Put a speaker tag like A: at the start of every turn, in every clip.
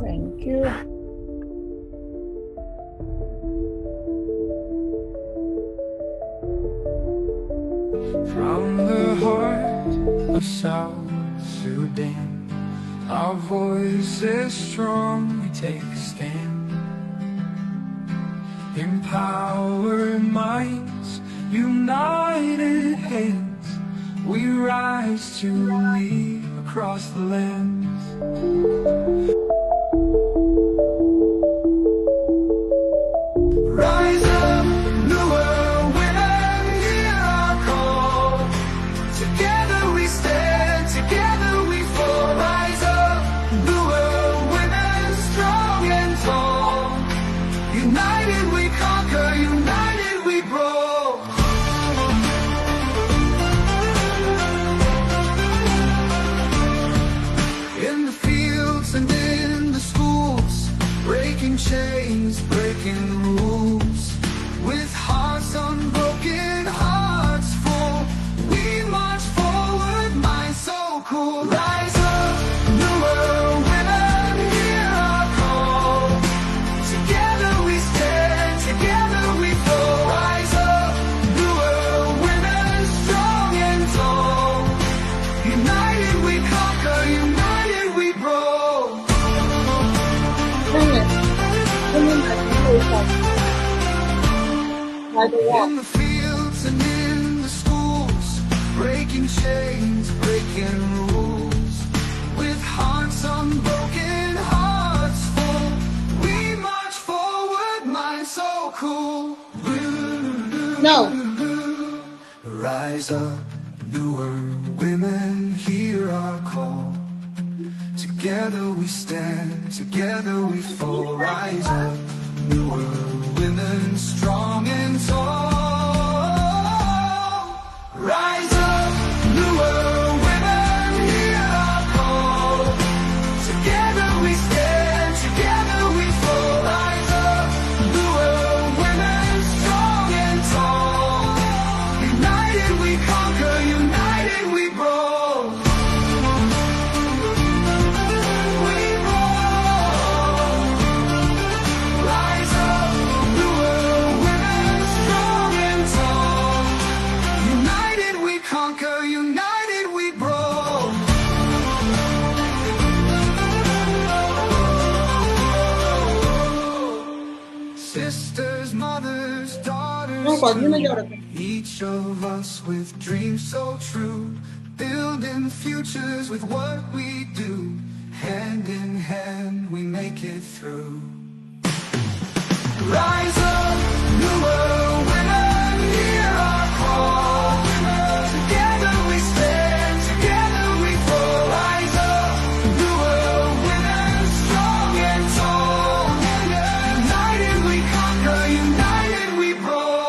A: Thank you.
B: From the heart of South Sudan, our voice is strong, we take a stand. Empowered minds, united hands, we rise to lead across the lands. Rise up, newer women, hear our call. Together we stand, together we fall. Rise up, newer women, strong and tall. United we conquer, united we grow. In the fields and in the schools, breaking chains, breaking rules. With hearts unbroken, hearts full, we march forward, minds so cool. Rise up, newer women, hear our call. Together we stand, together we fall. Rise up, newer women, strong and tall. United we conquer, united we grow.
A: นั่นแหละไม่มีแบบนี้เลยค่ะรายตัว
B: In the fields and in the schools, breaking chains, breaking rules. With hearts unbroken, hearts full, we march forward, minds so cool.
A: No.
B: Rise up, newer women, hear our call. Together we stand, together we fall. Rise up, newer women, strong and tall. Rise up, newer women, hear our call. Together we stand, together we fall. Rise up, newer women, strong and tall. United we conquer, united we grow. We roll. Rise up, newer women, strong and tall. United we conquer, united we grow. Sisters, mothers,
A: ต้องขอ
B: daughters,
A: ที่ไม่ยอม
B: each of us with dreams so true, building futures with what we do. Hand in hand, we make it through. Rise up, newer women, hear our call. Together we stand, together we fall. Rise up, newer women, strong and tall. United we conquer, united we grow.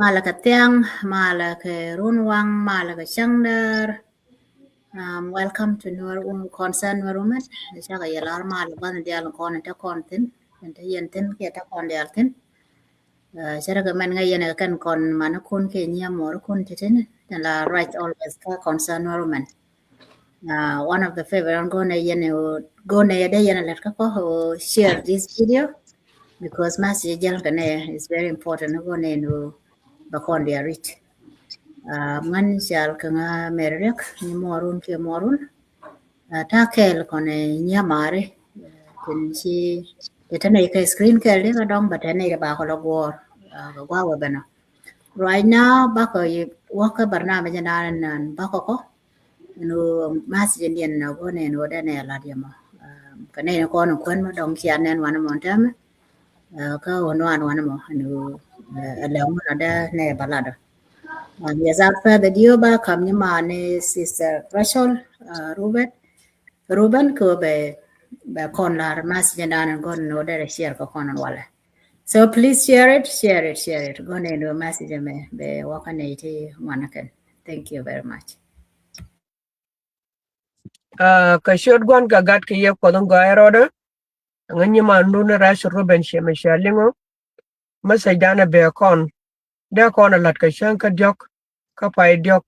C: Mala ka tiang, mala ke runwang, mala ka shangdar. Welcome to Nur Concern Nurumet. Shaka yalar mala ban dial kon ta kontin, enta yentin ke ta kon dialtin. Shara ka man ngayen kan kon mana kun ke nya mor kun titin. La right always ka concern Nurumet. One of the favorite go na yada yana let ka ko share this video. Because message is very important go no bakon dia rich man shal kanga merek ni morun ke morun ta kel kone nya mare kun si etana ka screen kel de dong batane ba ko logor gwa wa bana right now ba ko waka barnamij nan ba ko no message ndian no go no da ne la dia ma kane ko no kwen ma dong chian nen wan mon tam ka wan mo no alam ada ne balada. Without further ado, ba kam ni mane sister Rachel Ruben ko be kon la mas jandan gon no dere share ko kon wala. So please share it. Go ne no message me be wakane ti wanaken. Thank you very much.
D: Ka shot gwan ka gat ka yep ko don go aeroda ngani ma nduna rash ruben she me shalingo masajana be kon de kon lat ka shanka diok ka pai diok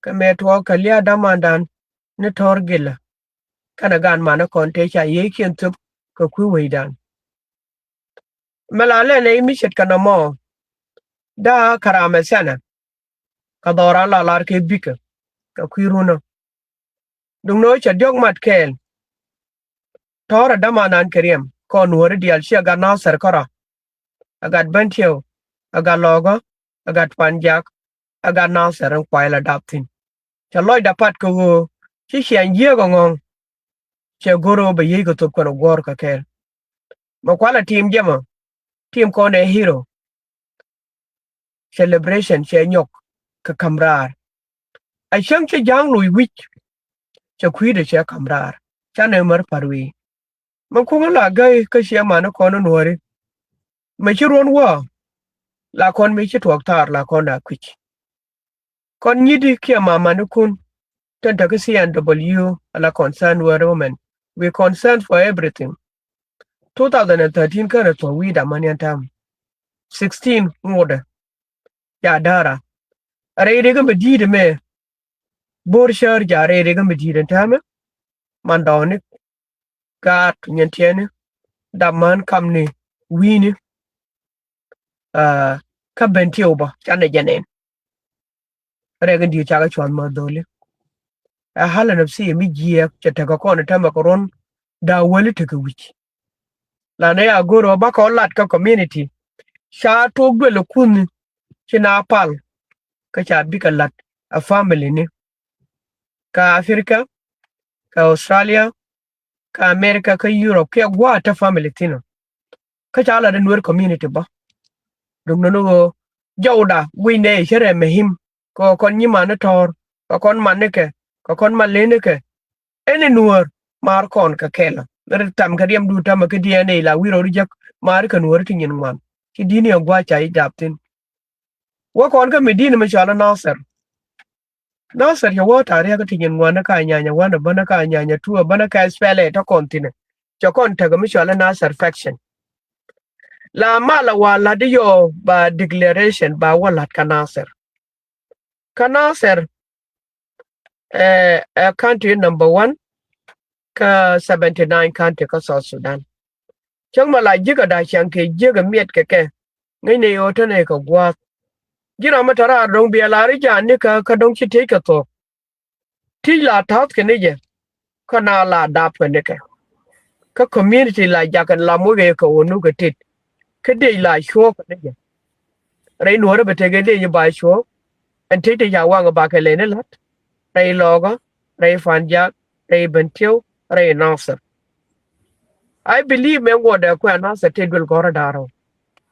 D: ka metwo ka lia damandan ne torgila kana gan mana kon te cha yekin tup ka ku weidan malale ne mishet kana mo da karama sana ka dora la lar ke bika ka kwiruna dung no cha diok mat kel tora damanan keriem kon wori dial shi ga nasar kara agat bantio aga logo agat panjak aga nasar ang kwaila daptin cha loy dapat ko chi xian ye go ngong che goro be ye go tup kono gor ka kel ma kwala team jema team ko ne hero celebration che nyok ka kamrar ai chang che jang lui wich che kwide che kamrar cha ne mar parwi man ko la gai ka she ma na kono nori me chi ron wa la kon me chi tuok tar la kon da kwich kon nyidi kia mama na kun tan ta ka CNW ala concern were women we concerned for everything 2013 kana to we da manian tam 16 ngode ya dara are ga medi de me bor shar ja are ga medi de tam mandawni ka nyantene da man kamni wini ka bentio ba chane janen are ga di cha ga chwan ma dole a hala nafsi mi jiya cha ta ko na tama koron da wali ta wiki la ne agoro ba ko lat ka community sha to gwele kun china pal ka cha bi ka lat a family ne ka Africa ka Australia ka America ka Europe ka gwa ta family tino ka cha la den wer community ba dum no jawda wine shere mehim ko kon nyima na tor ko kon manike ko kon malene ke ene nuor mar kon ka kela tam ka diem du tam ka DNA la wiro rijak mar ka nuor tinyin man ki dini gwa chai japtin wa kon ka medina ma chala nasar ya wota re ka tinyin wana ka nyanya wana bana ka nyanya tuwa bana ka spele ta kontine cha kon ta ga mi chala nasar faction la mala wala de yo ba declaration ba wala ka nasar country number 1 ka 79 country ka South Sudan chang mala jiga da chang ke jiga miet ke ngai ne yo tane ka gwa jira matara dong bi la ri jan ni ka dong chi te ka to ti la tat ke ne je kana la dap ke ne ka community la ja kan la mo ge ka onu ka tit ke de la sho ka ne je rai no ra bete ge de ni ba sho an te ya wa ga ba ke le ne lat rai logo rai fanja rai bentio rai nasser I believe men go da kwa nasser te dul gora daro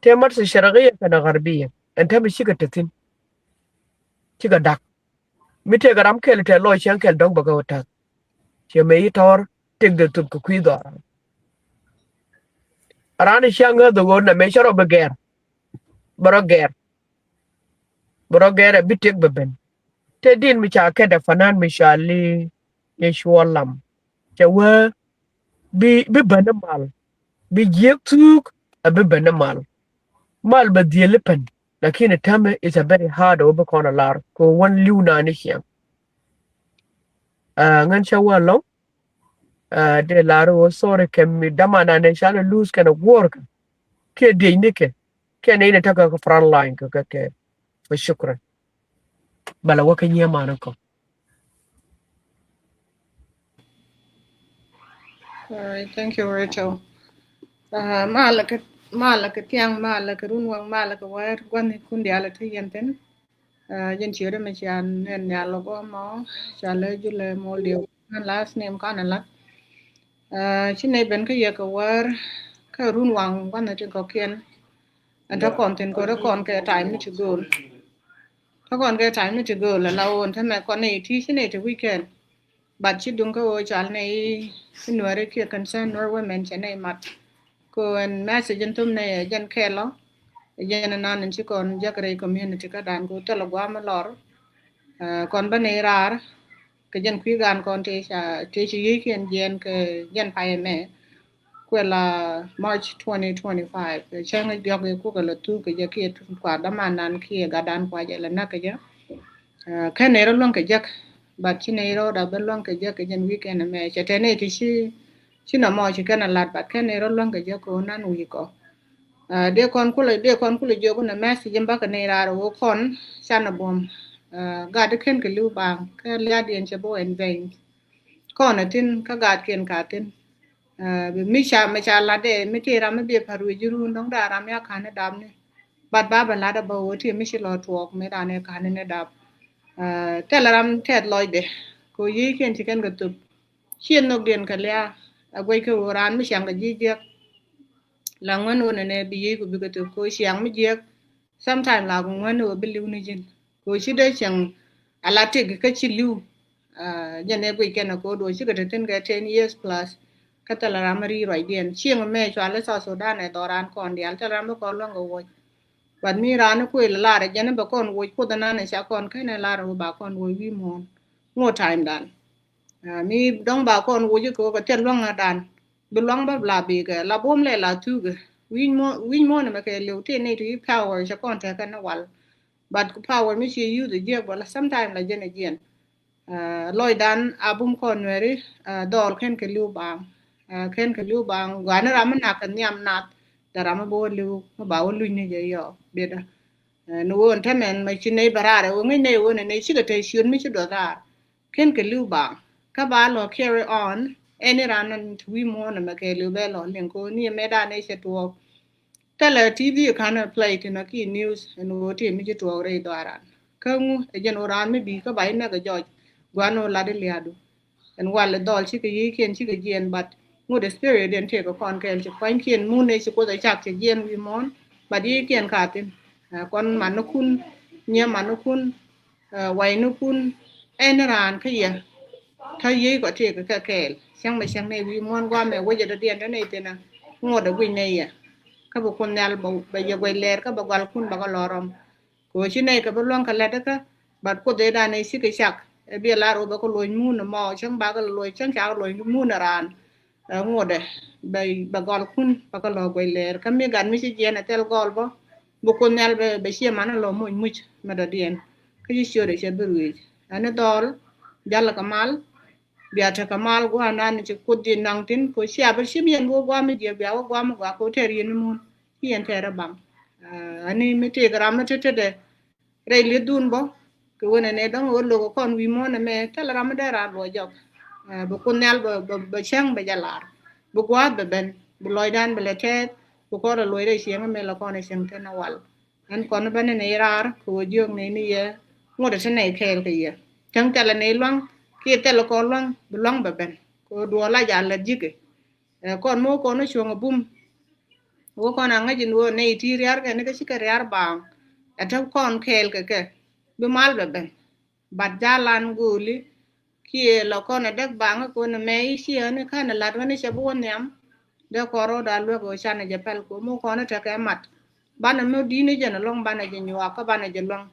D: te mat se sharqiyya kana gharbiyya anta mi shiga tatin shiga dak mite garam kel te lo chen kel dong baga wata che me tor tek de tut ku kwido arani shanga do go na me sharo beger bro ger bitek beben te din mi cha ke da fanan mi shali ye shwalam che wa bi banamal bi yektuk abi banamal mal ba dielepen lakini tame is a very hard over corner lar ko one luna ni hiam ngan chawa long de laro sore kem mi damana ne shana lose kana work ke de ke ne ta ka front line ke shukran bala waka nyama na ko
A: All right, thank you, Rachel. Malaka tiang malaka runwang malaka war gwan kundi ala tiyanten. Jen chire me chan nen ya logo mo chale jule mo dio nan last name kana la. Chine ben ka ye ka war ka runwang gwan na tin ko kien. Anta konten ko kon ke time ni to go. Ka kon ke time ni to go la lawon ta me kon ni ti chine to weekend. But chi dung ka o chal nei nuare ke concern nor women chane mat. Ko en message entum ne jan kelo jan nan en chi kon jakre community ka dan ko telo gwa ma lor kon bane rar ke jan kwi gan kon te chi yi ken jen ke jan pa me quella March 2025 changa joge ku kala tu ke je ke kwa damanan ke gadan kwa je la nakaja kanero lon ke jak bat chinero da belon ke jak jen weekend me chetene ti shi na mo chi kana lat bat kanero lon ke jak ko nan wi ko de kon kula jogo na message jamba ka ne ra wo kon sana bom ga de ken ke lu bang ka lia dien che bo en vein kon atin ka ga ken ka tin mi cha ma cha la de mi ti ra me be paru juru ndong da ram ya kan dam ne bat ba ba la da bo ti mi shi lo tuok me da ne kan ne dab te la ram tet loy de ko yi ken ti ken ga tup chien nok den ka lia agwai ko ran mi shang ga ji je la ngwan wona ne bi yi ko bi ko tup ko shang mi je sometime la ngwan wo bi liu ni jin ko shi de chang ala te ga chi liu jane gwe ken ko do shi ga ten ga 10 years plus katala ramari roi dien chieng me chwa le so Sudan e doran kon dial ta ram ko long go wo ban mi ran ko la re jane ba kon wo ko dana ne sha kon kai ne la ro ba kon wo wi mon ngo time dan mi dong ba kon wo ji ko ko ten long dan bi long ba bla bi ga la bom le la tu ga wi mo ne ma ke le te ne ti power sha kon ta kan wal but power mi shi use the je wala sometime la jene jen loy dan abum kon weri dol ken ke liu bang ken ke liu bang gwana ram na kan nyam nat darama bo liu ma ba wo lu ni je yo beda no won tamen ma chi nei barare wo ngai nei wona nei chi ga te shun mi chi do da ken ke liu bang ka ba lo carry on any ran we mo na ma ke liu be lo len ko ni me da nei se to tele tv kana play tina ki news no ti mi chi to re do aran kamu e jen oran mi bi ka bai na ga joj gwano la de liadu en wale dol chi ke yi ken chi ke jen bat mu de spirit den te ko kon ken chi kwan ken mu ne chi ko da chak chi jen wi mon bat yi ken ka tin kon man no kun nye man no kun wai no kun en ran ka ye ta yi ko te ka kel sang ba sang ne wi mon gwa me wo je da den ne te na ngo da wi ne ye ka bu kun nal ba ye gwe ler ka ba gal kun ba ga lorom ko chi ne ka ba lon ka la ka bat ko de da ne si ke chak e bi la ro ba ko loy mu na mo chang ba ga loy chang cha loy mu na ran ngode ba gal kun ba ga lo gwe ler ka mi gan mi si je na tel gol bo bu ko nal be chi ma na lo mu mu ma da dien ka ji sure che bu wi ana dol jalla ka mal biata ka mal gwa nan ci kuddi nang tin ko sia ba shim yen go gwa mi je bia go gwa mo gwa ko ter yen mun yen ter bam ani mi te gram te te de re le dun bo ko wona ne dang o lo ko kon wi mo na me tel ram de ra lo jok bu ko nel ba chang ba jalar bu gwa be ben bu loy dan be le te bu ko lo re sia me la ko ne seng te na wal an kon ba ne ne rar ko jog ne ni ye ngo de se ne kel ke ye chang tele ne long ki tele ko long bu long be ben ko do la ja la jike kon mo ko no chunga bum wo kon anga jin wo ne ti riar ke ne ke ka riar bang ata kon kel ke be mal be ben bat jalan guli ki lo kon de bang ko ne me isi ne kana lat ne che bo nyam de koro da lo ko chana je pel ko mo ko ne te ke mat bana mo di ne je na long bana je nywa ka bana je long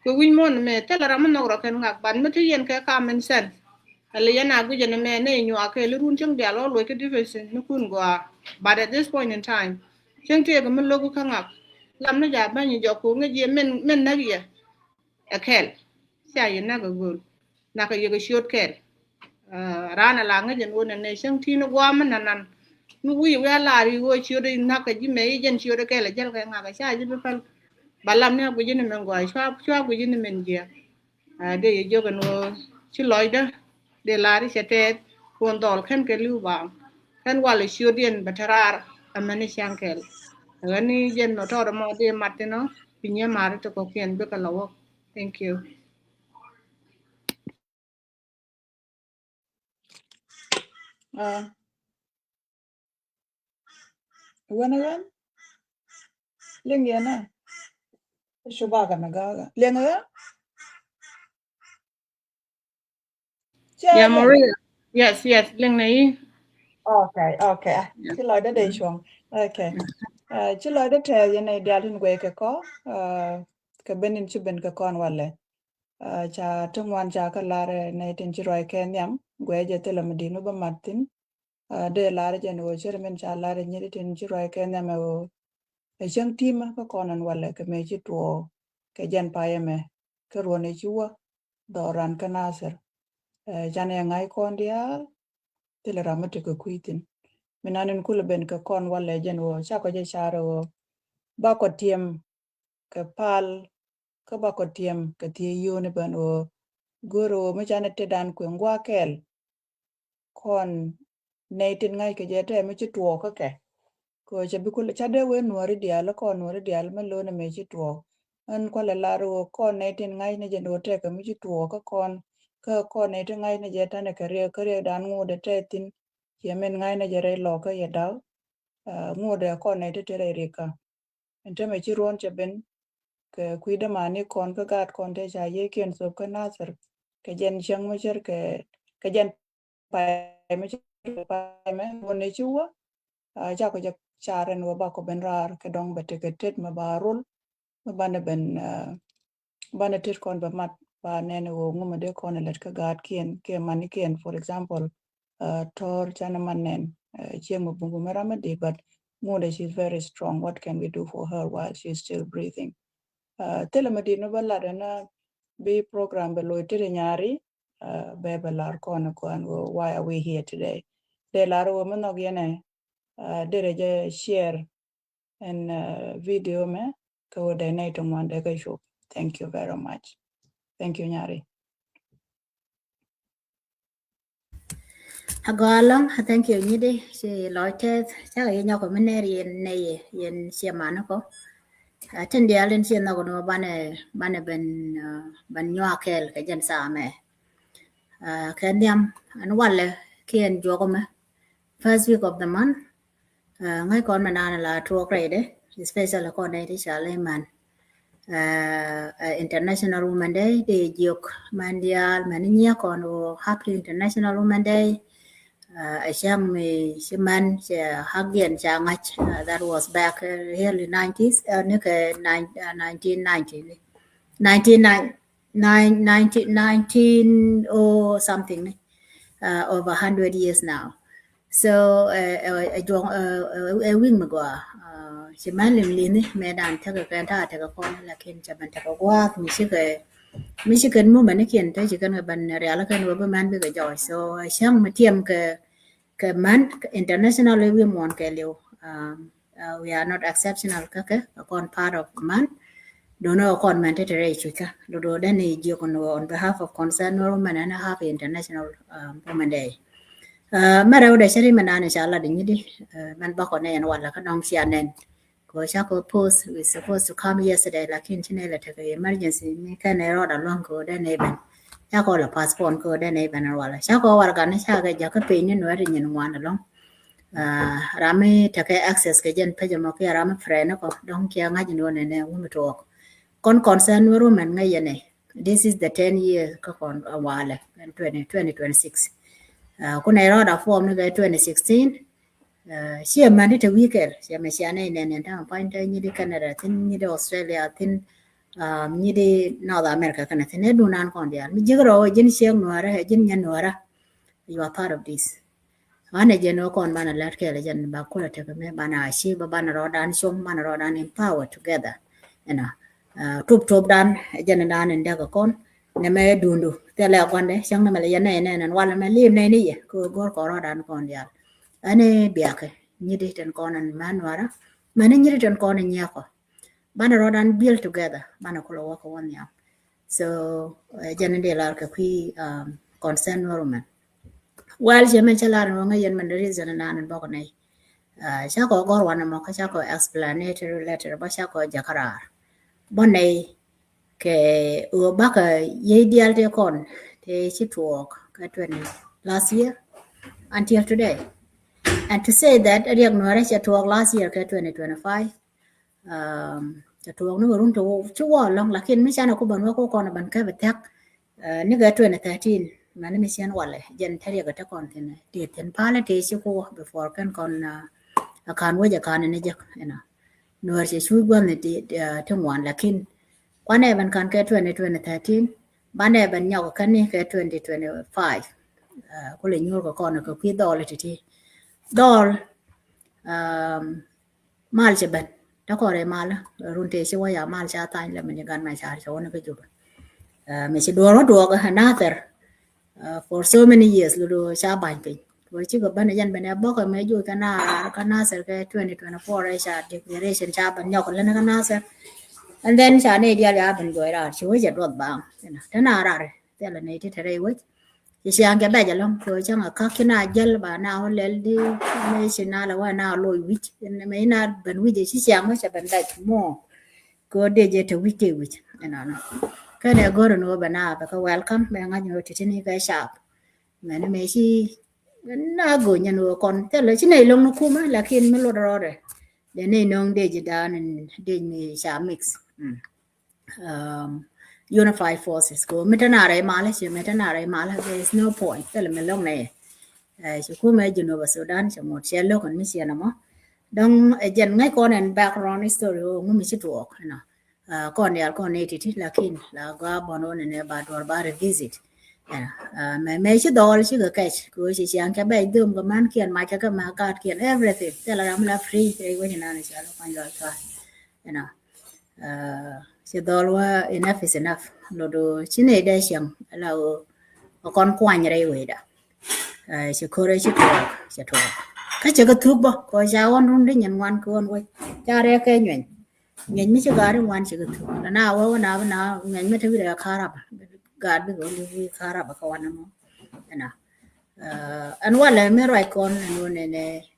A: ko win mon me tele ram no ro ken ngak ban me ti yen ke ka men sen ale yana gu je ne me ne nywa ke lu run chung dia lo lo ke division ne kun go but at this point in time chen te ko men lo ko ngak lam na ja ban ni jo ko nge je men na ye a kel sia yen na go gol na ka ye go shot kel rana la nge je wona ne chen ti no gwa man nan nu wi wa la ri wo chi de na ka ji me jen chi de kel jel ka ngaka sia ji be pal balam ne gu jini men gwa chwa gu jini men je de ye joga no chi loida de lari chete kon dol ken ke liu ba ken wala shudien batarar amani shankel gani jen no to mo de matino pinya mari to ko ken be ka lawo thank you
E: Wanagan? Lingyana. Shubaga nagaga. Linga?
A: yeah Maria yes ling nei
E: Okay. Chilo da day shwang. Okay. Chilo da te yana idealin gwe ke ko. Ka benin chuben ka kon wale. Cha tungwan cha ka lare na itin chiroi ke nyam. Gwe je tela medino ba martin. de la jen wo chairman cha la de nyiri tin ji roi ke na me wo e jang team ko konan wala ke me ji to ke jan pa yeme ke ro ne ji wa doran ka nasir jane ngai kon dia tele ramate ko kuitin minanin kula ben ka kon wala jen wo cha ko je charo ba ko tiem ke pal ka ba ko tiem ke tie yo ne ben wo goro me jane te dan ko ngwa kel kon nei tin ngai ke je te me chi tuo ka ke ko je bi kula cha de we nuori dia la ko nuori dia me lo ne me chi tuo an ko le la ro ko nei tin ngai ne je no te ka me chi tuo ka kon ka ko nei tin ngai ne je ta ne ka re dan ngu de te tin je men ngai ne je re lo ka ye daw ngu de ko nei te re re ka ente me chi ron che ben ke kuida mani kon ka gat kon te cha ye ken so ka nasar ke jen chang me cher ke jen pa me cher pa me woni chuwa ja ko ja charen wo ba ko ben rar ke dong bete ke tet ma barul ma bane ben bane tet kon ba mat ba nene wo nguma de kon let ka gat kien ke mani kien for example tor chana manen chemo bungu meramadi but Mode, she's very strong. What can we do for her while she's still breathing? Telemadi no balla na be program below nyari be belar kono ko why are we here today? De laro woman no gene de share and video me ko de night on one de show. Thank you very much. Thank you nyari.
C: Agalong, thank you nyidi si loite cha ye nyoko meneri ne yen siamana ko. Ten dia len sien na kono bane ben nyakel ke jen same. Kenyam an wale kien jogo me first week of the month. Ngai kon manana la tuo grade special ko ne ti chale man. International Women Day de jok mandial maninya kono happy International Women Day. Asham me shiman hagian changach that was back early 90s 1990 19 or something over 100 years now so a wing magwa shiman limlini medan taka kanta taka kon lakin chaban taka kwa Michigan mo manikin ta chikan ban real kan wa man be joy so shang matiam ke man international we mon ke leo we are not exceptional kaka upon part of man don't know kon man te re chika do dan ni ji kon on behalf of concerned women and half international women day mara da shari manana inshallah din yidi man ba ko ne wala ka dong sianen ko shako post we supposed to come yesterday lakin chinela take emergency me kan ero da long ko da ne ban shako la passport ko da ne ban wala shako war ga ne shaka ja ka pe ni no ri nyen wan long rame take access ke jen pe mo ke rame frene ko dong kia ngaji no ne wu to kon concern women ngai ne this is the 10 year ka kon wala 2026 kuna ero da form ne 2016 she mani te weekend she me shane ne ta point ni di Canada tin ni di Australia tin ni di North America kana tin du nan kon dia mi jigro jin sheng nuara jin nyan nuara you are part of this ane jeno kon bana lat ke le jan ba ko te me bana shi ba bana ro dan shom bana ro dan empower together you know tup dan jan dan nda ko kon ne me dundu te le kon de shang na me le ne nan wala me lim ne ni ko gor ko ro dan kon dia ane biake nyidi ten konan manwara mane nyidi ten konan nyako bana rodan build together bana kulo wako one ya so janende lar ka kui concern woman wal jeme chalar no ngayen man reason nan bako nei chako gor wana mo ka chako explanatory letter ba chako jakara bonei ke u baka ye dial te kon te chitwok ka 20 last year until today. And to say that riak no ra talk last year ke 2025 talk no run to chuwa long lakin mi chana ko ban ko kon ban ka betak ni ga 2013 man mi chen wale jen tari ga ta kon tin ti ten pala te shi ko before kan kon akan waja kan ne je ina no ra shu gwan ne ti wan lakin kwane ban kan ke 2013 bane ban nyaw kan ni ke 2025 ko le nyor ko kon ko pi dole ti dol mal cheben ta ko re mal runte shi wa ya mal cha ta le men gan ma cha so na ke ju me shi do ro do ga another for so many years lu cha ban pe ko chi ko ban yan ban bo ko me ju kana ser ke 2024 re cha declaration cha ban yo ko le na kana ser and then cha ne dia ya ban go ra chi wa ja do ba na ta na ra re te la ne ti thare wa chỉ sang cái bài giờ long rồi chẳng là các cái nào dân bà nào lên đi mấy chuyện nào là nào lôi vít mấy nào bên vít chỉ sang mới sẽ bên đại mò có để cho tôi vít vít nó cái này gọi là nó bên nào bà có welcome bên ngay nhiều thì này cái shop mà nó mấy chi nó gửi nhà nó còn thế là cái này long nó cũng là khi mới lột rồi để này nó để cho đàn để này shop mix unified forces ko metanare mala che metanare mala there is no point tele melong ne chu ku me Genova Sudan che mo che lo kon mi sia na mo dong jen ngai kon en background story o mi chi tuok na kon ya kon ne ti lakin la ga bono ne ba dor ba visit me chi dol chi ga kai ko chi chiang ka ba dum ga man kian ma ka ma ka kian everything tele ram la free e wo ni na ne cha lo kan lo ka chỉ đôi là enough is enough rồi đồ chỉ này đây xem là con quan như đây vậy đó chỉ có đấy chỉ thuộc cái chỉ có thuốc bao có giáo anh luôn đấy nhận ngoan con quay cha ra cái nhện mấy cái gà ngoan chỉ có thuốc là nào nhện mấy thứ đấy khá gà bị gọi là khá rập các anh em nào anh qua lại mấy loại con luôn này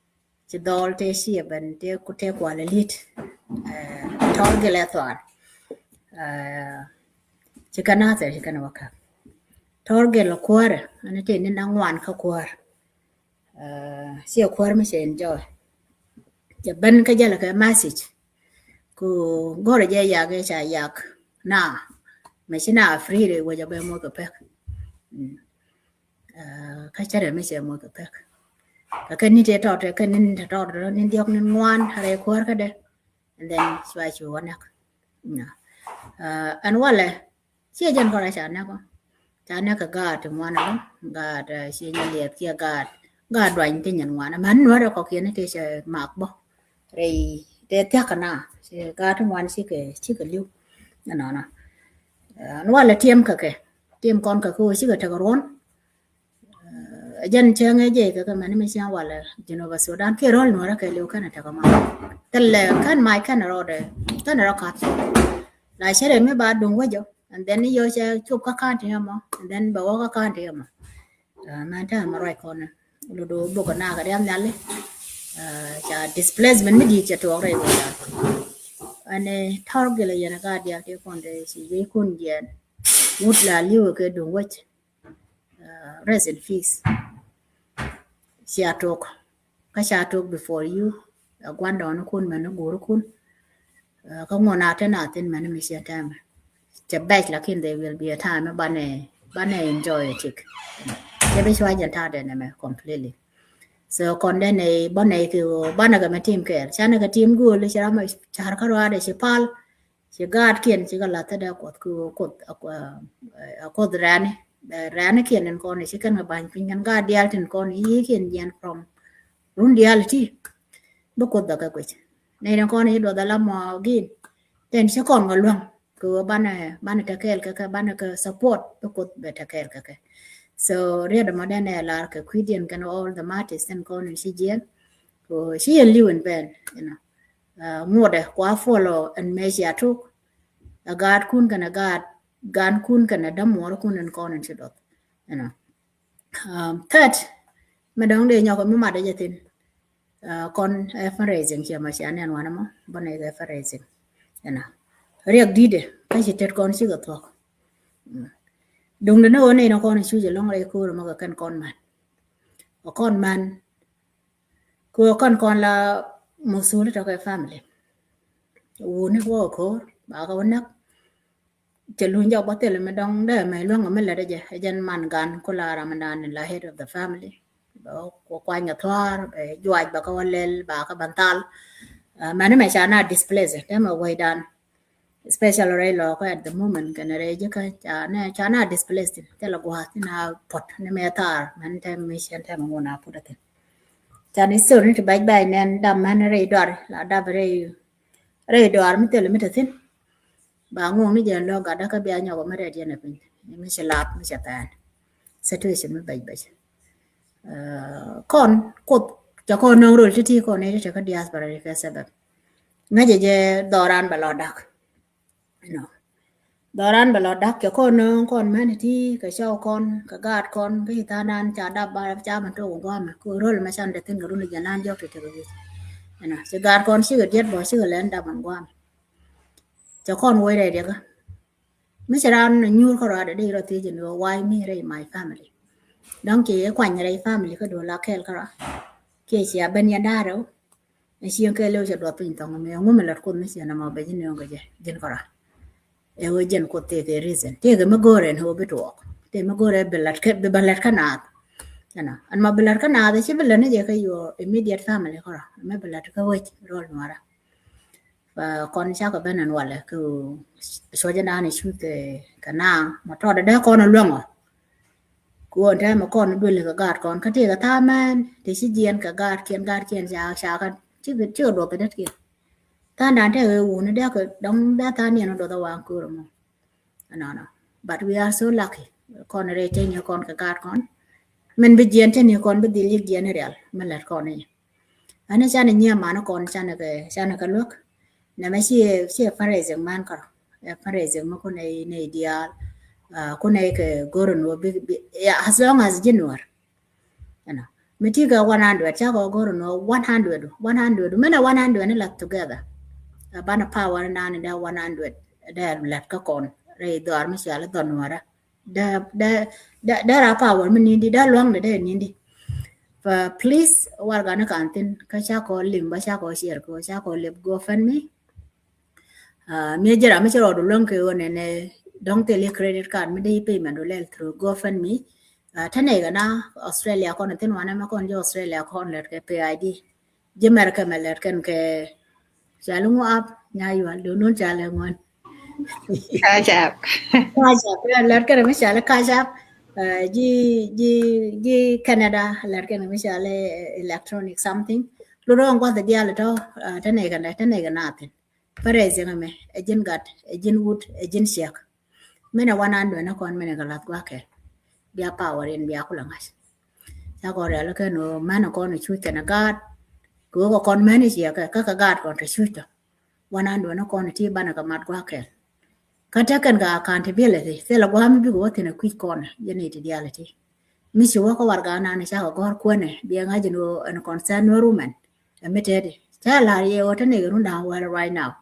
C: chỉ đôi thế xí bên thế có thể qua lại lít tháo cái lá toàn chỉ cần nào thì chỉ cần vào cả target là quar anh thấy nên đang ngoan khá quar siêu quar mới sẽ enjoy chỉ bên cái gì là cái message cô gọi là gì ya cái chả yak na mấy cái nào free rồi bây giờ bây mua cái pack cái chả để mấy sẽ mua cái pack cái này thì trò cái này trò đó nên đi học nên ngoan hay quar cái đấy and then xoay chiều anh anh qua lại chia chân còn lại chả nè cái gà thì ngoan lắm gà chia nhau liệt kia gà đoán thì nhận ngoan mà nó đâu có kia nó thì sẽ mặc bo rồi để tiếc cái nào gà thì ngoan chỉ cái lưu nó qua là tiêm con cái khu chỉ cái thằng rốn dân chơi nghe gì cái mà nó mới sang qua là Genova Sudan cái role nó là cái lưu cái này thằng mà tên là cái mai cái nào rồi cái nào cắt lại sẽ để mấy bà đúng quá chứ and then you sẽ chụp các con thì mà and then bảo các con thì mà ta mà rồi con đồ bộ cái nào cái em nhắn lấy cha displacement mới đi cho tôi rồi anh target là gì nó cái dia thì con đấy chỉ với con gì một là lưu cái đúng quá rest in peace xia trục cái xia trục before you quan đó nó con mà nó bố con không muốn nào thế nào tên mà nó mới xia timeจะแบกแล้วขึ้น there will be a time บ้านเนี่ย enjoy it จะไม่ช่วยยันท่าเดินนะแม่ completely so ก่อนได้ในบ้านไหนคือบ้านก็มาทีมเกิดฉันก็ทีมกูเลยฉันมาชาร์คาร์วาเดชิพัลชิกาดเขียนชิกาลาตเดากดคือกดแรนเขียนนั่นก่อนนี่ชิกันมาบ้านพิงกันกาเดียลถึงก่อนนี่เขียนยัน from รุ่นเดียลที่บุกกดดักกุยในนั่นก่อนนี่ดูดาลามอกินแต่นี่ชิก่อนก็ล่วงคือบ้านตะเกียลก็บ้านก็ support ทุกคนแบบตะเกียลก็ so เรียกมาได้ในลาร์ก็คุยเดียนกัน all the matters นั่นก็นี่สิเจียนก็สิเลี้ยงเป็นมัวเด็กกว่า follow อันไม่ใช่ทุกการคุณกันการคุณกันดำมัวคุณนั่นก็นั่นสิดอกthird มาดองเดียนยาก็ไม่มาได้จะทิ้งคน fundraising เชื่อมาเชื่อเนี่ยวันนั้นมั้งบ้านไหนก็ fundraising เรียกดีเด้ก็จะเจ็ดคนสิก็ทอกดงเดินเอาเนี่ยน้องคนชื่อจะลงอะไรคู่มากับก้อนมันกูก้อนละมุสูเลยจากไอ้ family นี่ก็โอเคบ้าก็วันนักจะลุ้นยาวบัดเตลไม่ต้องได้ไม่ล่วงก็ไม่เลยได้จ้ะยันมันกันคนละรามันดานนี่ละ head of the family ก็ควายกับทวารย้อยบ้าก็วันเล่บ้าก็บันทัลมันไม่ใช่น่า displace แต่มาไว้ดาน special array law at the moment kan array je ka chana displaced te la gwa tina pot ne metar man time mission time ngona pudate Chani sur ni bai bai nen dam man re dor la da re dor mi tel mi tin ba ngong ni jen lo ga da ka bia nyago ma re jen na pin mi se lap mi se tan situation mi bai bai kon kot ja kon no ro ti ko ne te ka diaspora re ka sabab na je doran ba lo dak no doran ba lo dak ja kon man ti ka shaw kon ka gad kon ka ta nan cha da ba cha man to go ma ko rol ma san de tin ga ru ni janan jo te ro na se gad kon si ga diet bo si ga len da man gwa ja kon wo re de ga mi se ran nyur ko ra de ro ti je no why me re my family dong ki kwany re family ko do la kel ka ra ke sia ben ya da ro e sia ke lo je do pin tong me ngum la ko mi sia na ma be je no ga je jen ko ra e wo jen ko te ke reason te ga ma gore no be to te ma gore be lat ke be balat kana ana an ma balat kana de che be la ne je ka yo immediate family ko ra me balat ka wo rol mara và con cháu của bên này là cứ số dân anh chú cái na mà cho đã con nó luôn à của anh mà con nó đuổi là gạt con cái gì cái tham ăn thì chỉ riêng cái gạt kiên sao sao cái chứ biết chưa đồ cái đất kia ta đang thấy uống nó đeo cái đóng đá ta nhiều nó đồ tao vàng cửa mà nó but we are so lucky con này trên nhiều con cái gạt con mình bị riêng trên nhiều con bị đi riêng này rồi mình là con này anh ấy cha này nhiều mà nó còn cha này cái nước na ma shi fundraising man kar fundraising ma ko nei dia ko nei ke goron wo as long as January ana miti ga 100 cha ko goron wo 100 mena 100 ne la together bana power na ne da 100 da lat ka kon re dor mi sha la don wara da ra power mi ni da long de ni di fa please war ga na kantin ka cha ko lim ba cha ko share ko cha ko lep go fan mi me jara me choro long ke one ne dong tele credit card me dei payment do lel through GoFundMe thane ga na Australia kon tin wana ma kon jo Australia kon let ke PID je America me let ken ke chalu ap nya yu do non chale ngon
A: ka jap
C: let ke me chale ka jap ji Canada let ke me chale electronic something lo ron kwa the dia to thane ga na tin Perez me ejin gat ejin wood ejin siak mena 100 na kon mena galat gwa ke bia power in bia kulangas ya ko re ke no mana kon chu ke na gat ko kon mena siak ka gat kon chu to 100 na kon ti bana ka mat gwa ke ka ta kan ga accountability se la gwa mi bi go te na quick kon yene ti reality mi shi wa ko warga na na sha ko ko ne bia nga jino an concern no rumen emitted cha la ye o te ne ru da well right now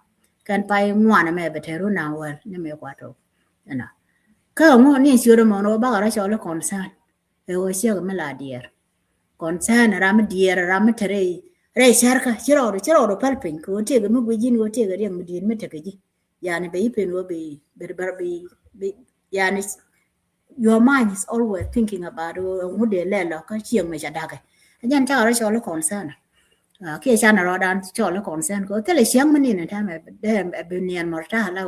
C: kan pai ngwana me beteru na wel ne me kwato na ka ngo ni siro mo no ba ra cho le concern e o sia me la dier concern ra me dier ra me tere re sharka chiro do palpin ko te ga mu gujin ko te ga re mu din me te ji yani be pen wo be yani your mind is always thinking about wo de le lo ka chieng me ja daga jan cha ra cho le concern kia cha nào đó cho nó còn sen có thế là sáng mình nhìn thấy mà để bên nhà mà ra là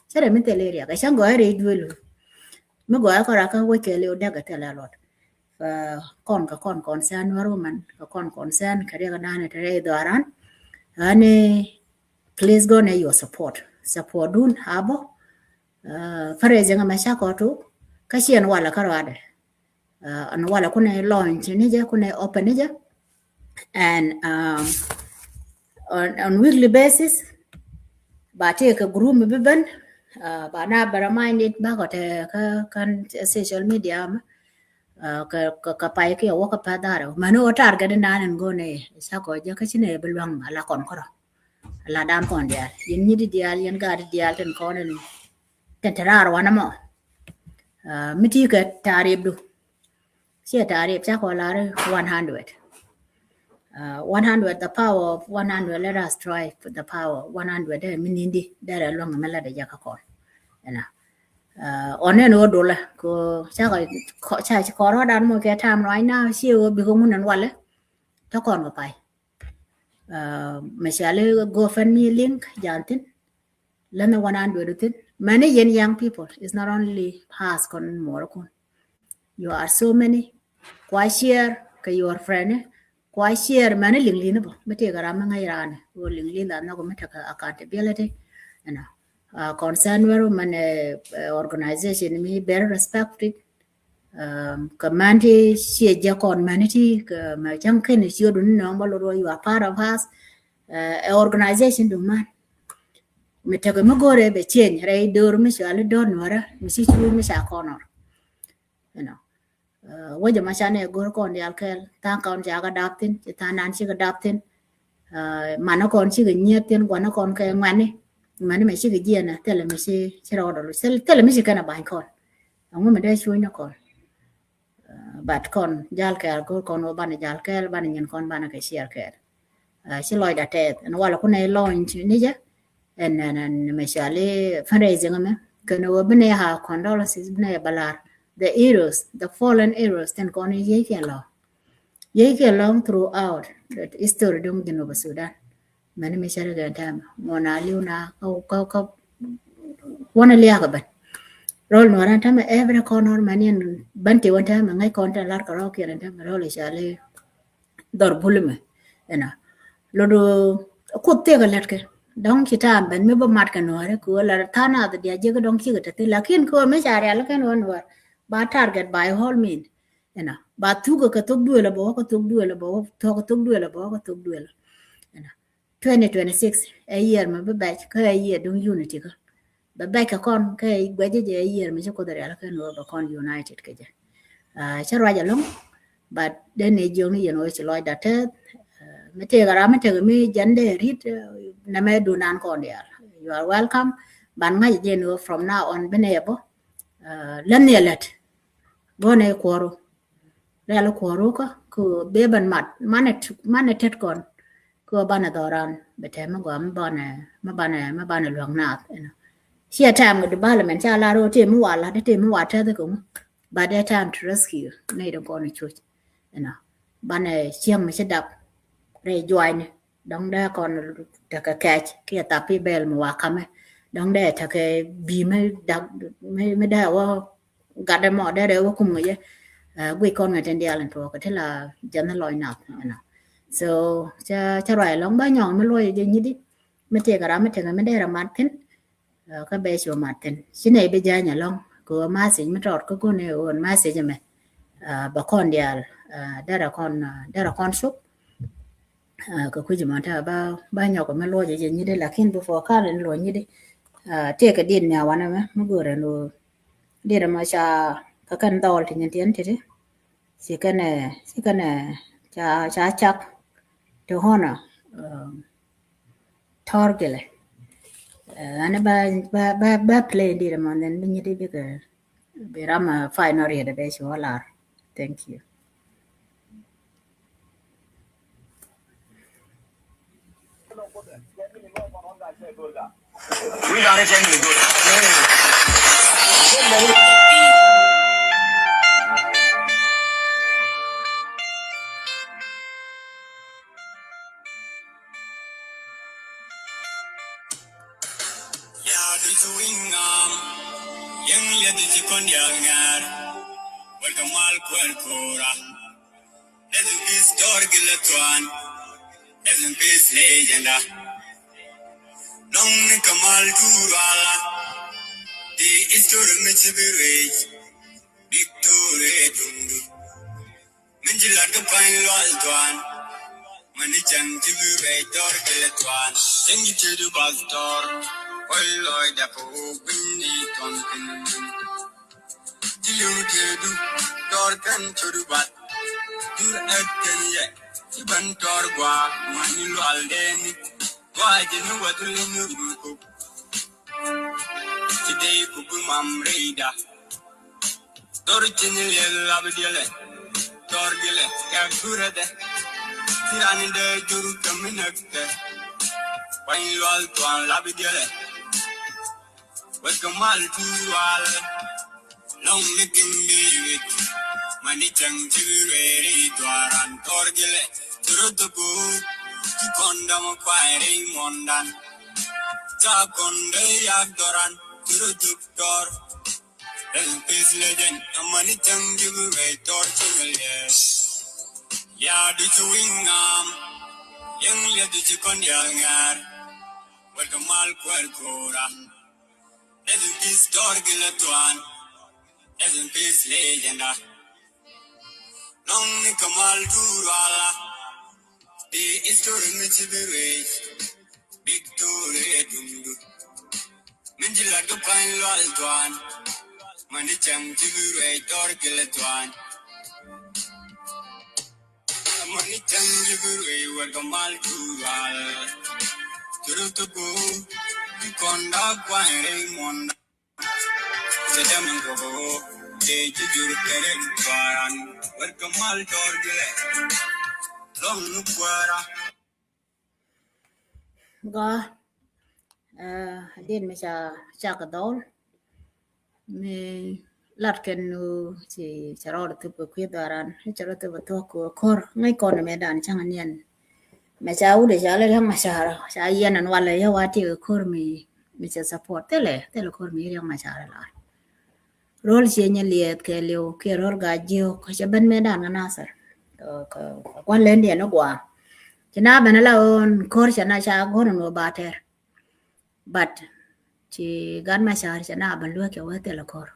C: sẽ để mình tele rồi cái sáng gọi đi đuôi luôn mới gọi có ra cái quay kia liu đã cái tele rồi và con sen nó rồi mình con sen cái này cái này cái đó ran anh please go này your support dun habo phải rằng mà sao có tu cái chuyện wala cái đó anh wala có này launch này chứ có này open này chứ and on weekly basis ba take a group me ben ba na ba reminded ba ko te kan social media ka pai ke wo ka pa daro manu o target na nan go ne sa ko je ka chine belwang ala kon ko ala dan kon dia yin ni di dia yin ga di dia ten ko ne ten tarar wana mo miti ka tarib du sia tarib cha ko la 100 100 the power of 100 let us try for the power 100 de minindi dara long mala de jaka kon na one no dola ko cha ko cha ko ro dan mo ke time right now siu bi ko mun nan wale to kon ko pai mashale GoFundMe link jantin lana 100 tin many young people is not only pass kon more kon you are so many kwa share ka your friend kwa share mane lingli ne bo mete gara ma ngai ran wo lingli la no ko meta ka accountability you know concern wero mane organization mi better respected community she ja kon manity ma chang ken shi dun no ba lo you are part of us organization do man mete ko magore be change re dor mi sha le don wara mi si chu mi sha konor you know waje machane gor kon yal kel ta kon ja ga daptin ta nan chi ga daptin mana kon chi ga nyetin gwana kon ka ngani mani me chi ga jena tele me chi ro do sel tele me chi kana ban kon ngu me de chu na kon bat kon jal kel gor kon ban jal kel ban nyen kon ban ka share kel chi loy da te no wala ko ne launch ni ja en me shale fundraising me kana wo bne ha condolences bne balar the heroes, the fallen heroes, then gone yeke long throughout the history dung Genova Sudan. Many Michelle Gantama, Mona Luna, one a liagaban. Roll no time every corner, many and Banty one time, and I contact Larka Rocky and them, Rolly Shale, Dor Bulime, you know. Lodo could take a letter. Donkey time, and maybe Markan or cool or Tana, the Diago donkey, the Lakin call me, I can one word. Ba target by all mean you know ba tuga ka tok duela bo ka tok duela bo to ka tok duela bo ka tok duela you know 2026 a year ma ba ka a year dong unity ka ba ka kon ka gwaje je a year ma ko dare ala ka no ba kon united ka je cha raja long but then ne jong ni no chi loy da te me te gara me te me jande rit na me do nan kon dia you are welcome ban ngai je no from now on bene bo lan ne let bone kworo relo kworo ko beban mat mane tet kon ko bana doran bete ma gwa ma bana luang na eno sia time go development cha la ro te mu wala te mu wa te ko ba that time to rescue nei do kon chuch eno bana chiam ma chedap re join dong da kon ta ka catch ki ta pi bel mu wa kame dong da ta ke bi me da me da wa gada mo da re wa kum ye we con người trên đèo lần thôi có thể là dân nó lòi nạp so cha rồi lòng bao nhọn mới lôi như đi mới thiệt cả mới thiệt mới đây là mặt thính các bé chùa mặt thính xin này bây giờ nhà long của má sinh mới trọt có cô này ổn má sinh cho mày bà con đèo đây là con súc có quý mà ta bao nhọn mới lôi như đây là khi before cá lên lôi như đi thiệt cái điện nhàวันnày mới vừa rồi nó đi ra mà cha các căn đòn thì nhận tiền thì đấy chỉ cái này cha chắc từ hôm nào thor cái này anh ba play đi ra mà nên bây giờ đi bây giờ bây giờ mà final rồi đấy số là thank you
B: We got it changing good. Yeah, this wing young lady chicken young welcome all Kora. Doesn't be story gilatwan. Doesn't be legend. Long Kamal Turala. The history of Michibiwage. Victoria Dundu. Minjilat Pine Waltwan. Manichan Tibuwage or Gilatwan. Sing it to the Bastor. Oh Lord, the poor windy tonkin. Till you do, Dorkan to the bat. You're at Kenya. Iban Torgua, Manilu Aldeni. Why didn't what to look? Today, Kupumam Reda. Originally, Labidele. Torgile, Kakura. Tirani de Juru Kaminakte. When you all to Labidele. Welcome all to all. Long making me with Manichang to ready to run Torgile. Through the book. To condemn acquiring Mondan. Takonde Yagdoran. To the Duktor. Then peace legend. A money tongue give away torture. Yes. Ya di chewing yang lihat di cikon yang ngar, berkemal kuarkora, ezin kis dor gila tuan, ezin kis legenda, long ni kamal durala, di history mi chibirwe, Victoria dundu, minjila dupain lal tuan, mani chang chibirwe dor gila tuan, mani chang chibirwe berkemal durala. Turutuku, konda Raymond, Sedaman Gogo, Jujur Keren Baran, Welkamal Dorgile, Long Nukwara.
C: Go. Din me cha ka dol. Me lat ken nu chi charo tu ku daran. Charo tu to ko kor ngai kon me dan chang anien. Me cha u de cha le ma cha yen an wala ya wati kor me cha support tele kor me yang ma cha la. Rol che nya liet ke liu ke rol ga jio ko cha ben me dan na sar. Ko kwan len dia no gwa. China ben la on kor cha na cha gon no ba ter. But chỉ gan mà xài cho nó bằng lúa kiểu thế là cor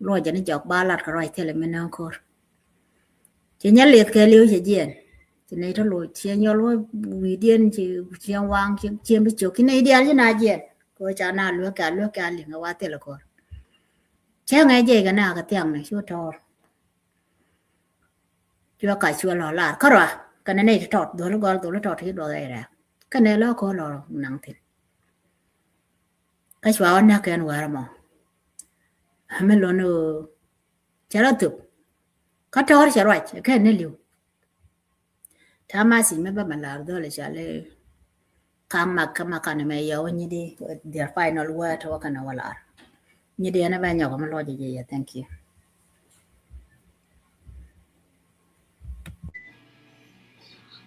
C: rồi cho nó chọc ba lát cái rồi thế là mình ăn cor chỉ nhớ liệt cái liu chỉ diện chỉ này nó lùi chia nhau lúa vì điên chỉ chia vàng chia bị chụp cái này đi ăn chứ nào diện coi cho nó lúa cả liền qua thế là cor chéo ngay gì cái nào cái tiếng này chưa trò chưa cả chưa lò lạt có rồi cái này trọt đồ nó trọt thì đồ này ra cái này nó có lò nặng thịt cái chua anh cái anh vào mà mình lo nó chả là tục có trò chả rồi cái này liu tham mà xin mấy bạn làm đó là chả lẽ kama cái này yêu như đi their final word hoặc cái nào là như đi anh bạn nhỏ mà lo gì thank you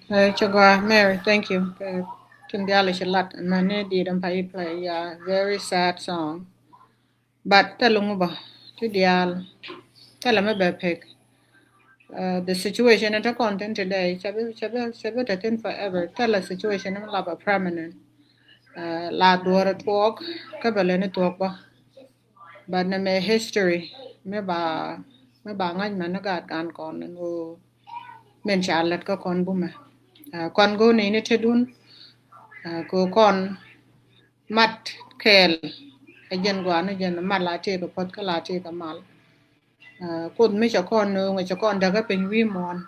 A: Chagwa Mary, thank you. Tim Dialish a lot, and my did and play a very sad song. But Talunguba, to Dial, tell him about pick. The situation at a content today, Chabot attend forever. Tell a situation of love permanent. La Dora talk, Kabalene talk, but na me history, me ba ngay managat gan con and go men Charlotte ko con buma. Con go ni te dun ko con mat kel ajen gwa na jen mat la te ko pot ka la te ka mal ko me cha con no nge cha con daga pen wi mon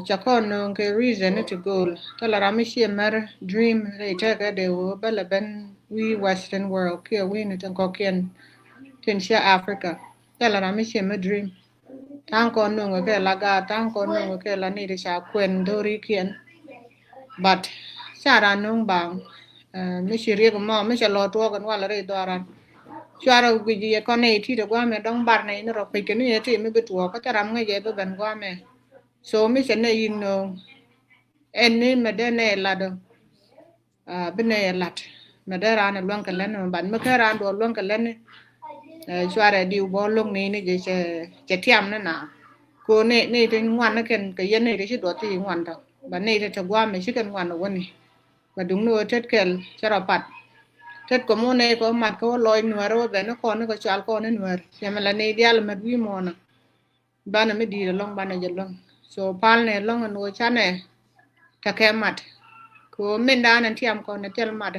A: cha con no ke reason to go ta la rami she mer dream re ta ga de wo bala ben we western world ke we ni tan ko ken tin sha Africa ta la rami she mer dream tang con no ke la ga tang con no ke la ni de cha kwen do ri kien but cha ra nong bang me shi ri ko ma me cha lo to kan wa la re do ran cha ra gu ji ko nei ti de gwa me dong bar nei no ro pe ke ni ti me be to ko cha ram nge je be ben gwa me so me che ne yin no en ni me de ne la do be ne lat me de ran lon ka len ban me ka ran do lon ka len cha ra di bo lon ni ni je che tiam na na ko ne te ngwan na ken ke yen ne de chi do ti ngwan da ba ne te gwa me chi ken ngwan no woni và đúng nữa chết kẹl cho ra pat chết có môn này có mặt có lôi nửa rồi về nó còn nó có chal con nó nửa nhưng mà là này dia là mặt vi mòn à ban nó mới đi là long ban này giật long so pal này long nó nuôi chán này ta kem mặt có mình đã nên tiêm con nó tel mặt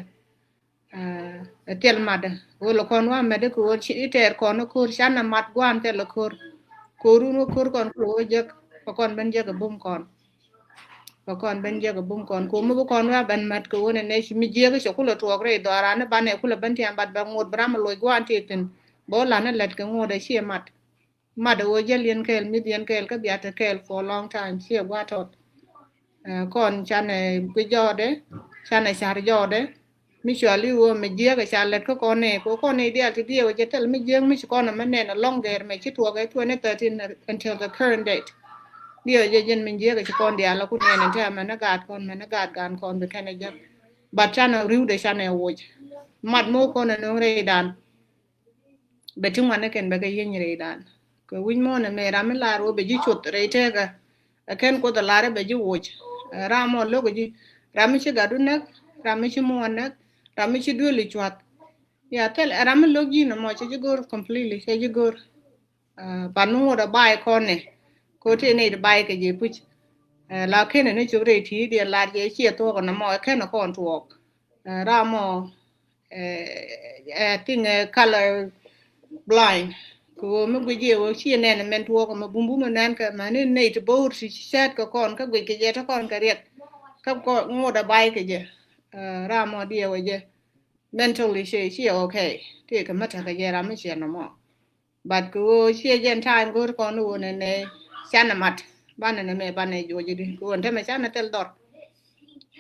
A: tel mặt có là conว่า mà đấy có chỉ ter con nó cur chán là mặt quan tel là cur curu nó cur con cur giật và con bên giật cái bung con và con bên kia cái bung con cô mới con ra bên mặt cô này này mi kia cái chỗ cô là thuộc rồi đó là nó ban này cô là bên thiam bát bằng ngột bram lôi quan thì tin bố là nó lật cái ngột đấy xia mặt đồ giờ liền kêu mi liền kêu cái biat kêu for long time xia qua thôi con cha này cái giò đấy cha này xả giò đấy mi xả liu mi kia cái xả lật cái con này đi thì đi cái tell mi kia mi con là mình là longer mi chỉ thuộc cái 2013 until the current date điều giờ dân mình giết cái con đẻ là cũng nghe nên thế mà nó gạt gan con bị cái này chứ bắt cha nó riu để cha này vui mặt mô con nó rây đàn bé chúng nó kén bé cái gì rây đàn cái win mô này mẹ làm là rồi bé chỉ chuột rây thế cái ken ko da lare be ji wuch ramo logo ji rami chi gadu nak rami chi mo nak rami chi du li chwat ya tel rami logi no mo chi gor completely chi gor panu da bai kon ne ko te ne da bai ke je puch la ken ne chu re thi de la je chi to ko na mo ken no kon tuok ramo ting color blind ko me gwe wo chi ne ne men tuok ma bumbu ma nan ka ma ne ne to bo si set ko kon ka gwe ke je to kon ka riet ka ko ngoda bai ke je ramo dia we je mentally she okay te ka mata ka je ra me che no mo but ko she jen time ko ko no ne sana mat bana ne me bana jo je di ko nte me sana tel dor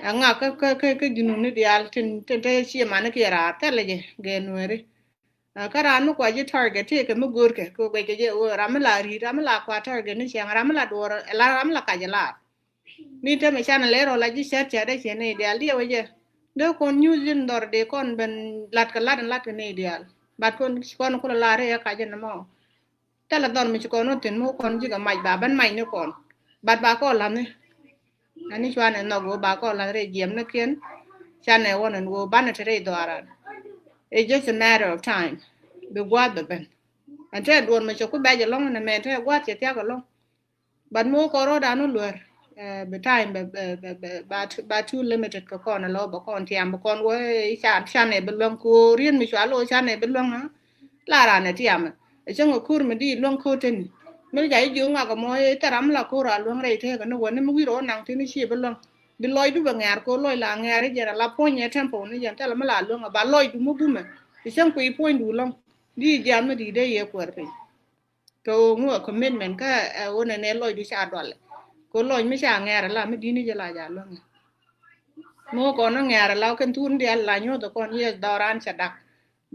A: anga ka junu ni dial tin te she ma ne ke ra tel je ge nuere kara nu kwa je target te ke mu gur ke ko be ke je o ramla kwa target ni chang ramla dor la ramla ka je la ni te me sana le ro la ji set che de che ne dial dia we je de kon new jin dor de kon ben lat ka lat ne dial bat kon ko la re ka je na moแต่ละตอนมันจะก่อนถึงมู่คนที่กับใหม่บาบ้านใหม่เนี่ยก่อนบัดบาก็ลำเนี่ยอันนี้ชวนเนี่ยนอกบาก็ลำเรียเยี่ยมนักเรียนฉันเนี่ยวันนั้นบ้านเนี่ยเรียดวาระ it's just a matter of time เบียกว่าแบบนั้นอันเจ้าดวนมันจะคุยแบบจะลงเนี่ยแม่เจ้าว่าจะเที่ยวก็ลงบัดมู่ก็รอดานุ่นเลยแบบ time แบบ too limited ก็ก่อนนะเราบอกก่อนเที่ยมบอกก่อนว่าฉันเนี่ยเป็นเรื่องกูเรียนไม่ชัวร์เลยฉันเนี่ยเป็นเรื่องนะลาราเนี่ยเที่ยมจังก็คูมันดีล่วงโคตรนี่ไม่ใช่ยุ่งกับมวยแต่รำละกูราล่วงไรเท่กันนะวันนี้มึงวิโรนังที่นี่ชีเป็นล่วงบิลอยดูแบบงานกูลอยละงานที่จะรับพ่อเนี่ยเทมโปนี่ยังแต่ละมาละล่วงบาลอยดูมุกดูมั้ยจังคุยพ่อดูล่วงดีจานไม่ดีได้เยอะกว่าไปก็งัวคอมเมนต์มันก็วันนี้ลอยดูชาดอลกูลอยไม่ใช่งานละไม่ดีนี่จะลายจานล่วงโม่ก่อนงานเราขึ้นทุนเดียร์ลายโยตะก่อนยี่ดอรันจัดดัก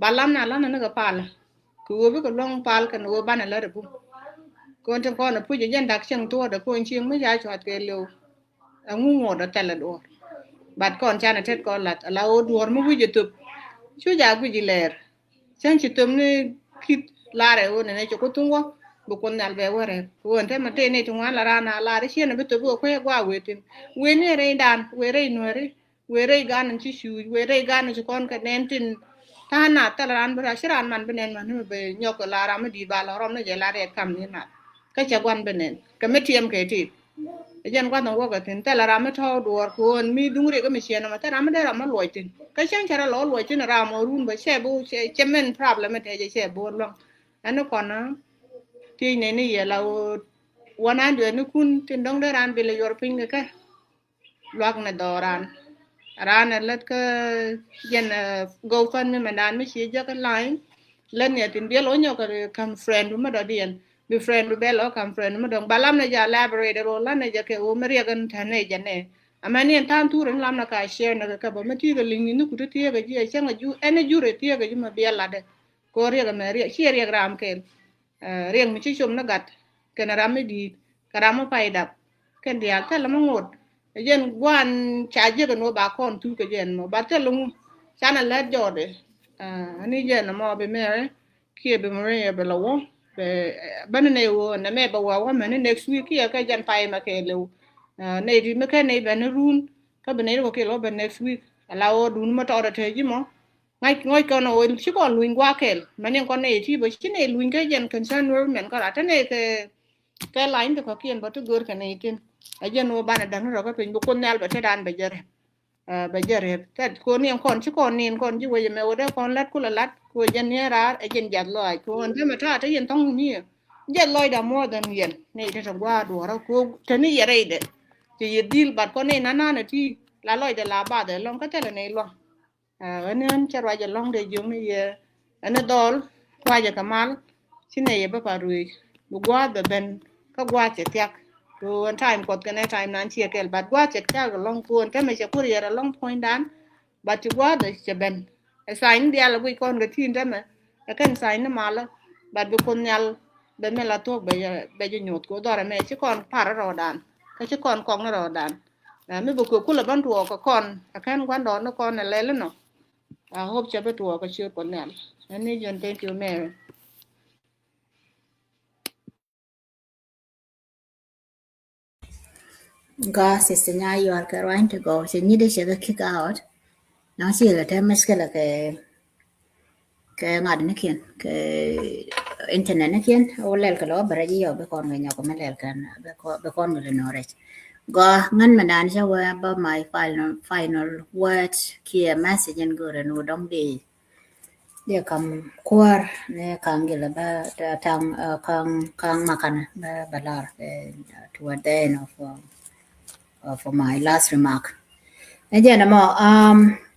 A: บาลำนั่นก็ปาลกูไปก็ลงปาลกันว่าบ้านอะไรเด้อปุ๊ก่อนจะก่อนพูดจะยันดักเชียงตัวเด้อคนเชียงไม่ย้ายชอดเกลียวงูงอดแต่ละดอกบัดก่อนชาณเทศก่อนละเราดวรไม่วิจตุบช่วยยาวิจิเลร์ฉันจิตมนี่คิดลาเรวเนี่ยจะกุตุงวะบุคคลนั่นแบบว่าเรววันที่มาเตะในตรงนั้นลารานาลาเรเชียนไปตัวบุคคลว่าเวทินเวเนี่ยเรดานเวเรนัวเรเวเรการนั่นชิชูเวเรการนั่นจะก่อนกันแน่นทินถ้าหน้าแต่ละร้านบริษัทร้านมันเป็นเงินมันไม่ไปยกลาราไม่ดีบาลารอมนี่จะลาเรียกคำนี้นะก็จะวันเป็นเงินก็ไม่เทียมเกติยันกว่าต้องว่ากันแต่ละร้านไม่เท่าดัวคนมีดุงเรียก็ไม่เชียร์นะแต่ร้านไม่ได้ร้านไม่รวยจริงก็เช่นแค่เรารวยจริงร้านมารุ่นไปแช่บูแช่เม่นพราบแล้วไม่ได้จะแช่บูลงอันนั้นก่อนนะที่ในนี่เราวันนั้นเดือนนึกคุณที่ต้องได้ร้านเป็นเลยยอร์พิงก็ล็อกในดอร้านRana let ka yen GoFundMe mandan me shi ja kan line len ne tin biel onyo ka kam friend ma do dien bi friend bi belo kam friend ma do balam na ja elaborate ro la na ja ke o meria kan thane ja ne amani tan tu ren lam na ka share na ka ba mati ga ling ni ku ti ga ji chen ga ju ene ju re ti ga ju ma biel la de ko ria ga me ria shi ria gram ke riang mi chi chum na gat ke na ram di ka ram pa idap ken dia ta la ma ngot yen gwan chaje kan wo ba kon tu ke yen mo ba te lung chana la jode ani yen mo be mere ki be mere be lo be ban ne wo na me ba wa ma ne next week ya ka jan pai ma ke le ne di me ke ne be ne run ka be ne ko ke lo be next week ala o dun ma to da te ji mo ngai ko no chi ko luin gwa ke ma ne ko ne ti bo chi ne luin ke yen concern wo men ko ra ta ne ke line to ko kien ba to gor ka ne tin ajen wo bana dan ro ko pin bu kon nal ba te dan ba jere ta ko ni kon chi kon nin kon ji we me wo de kon lat ku la lat ko jen ne ra ajen jat loy ko on te ma ta yen tong ni jet loy da more than yen ne te wa do ra ko te ni yere de ti yedil bat ko ne na na ti la loy de la ba de long ka te ne lo ene an cha wa ja long de jum ni ye ene dol wa ja kamal sine ye ba parui bu gwa de ben ka gwa che tiakก็time กดกันใน time นั้นเชียร์กันบัดว่าจะจ้าก็ลงควรก็ไม่ใช่คุยอะไรลง point นั้นบัดว่าเดี๋ยวจะเป็นสายนี้เดียวเราไปคนกับทีมได้ไหมแล้วกันสายนั้นมาแล้วบัดบุคคลยัลเป็นเมล่าตัวไปจะหยุดก็ได้ไหมชิคอนพาราดานก็ชิคอนกองรอดานไม่บุคคลคุณละบ้านตัวก็คนแค่วันดอนก็คนอะไรแล้วเนาะฮบจะไปตัวก็เชื่อคนนั้นอันนี้ยันเป็นคิวแม่
C: Ga sister nya you are going to go. She need to kick out. Now she la ta miskala ke ngad ne kien ke internet ne kien o lel ka lo bara ji yo be kon ga nya ko melel kan be kon ga no re. Go ngan manan sha wa ba my final words kia message and go no dong di. Dia kam kuar ne kang gila ba tang kang makan ba balar toward the end of my last remark. Again,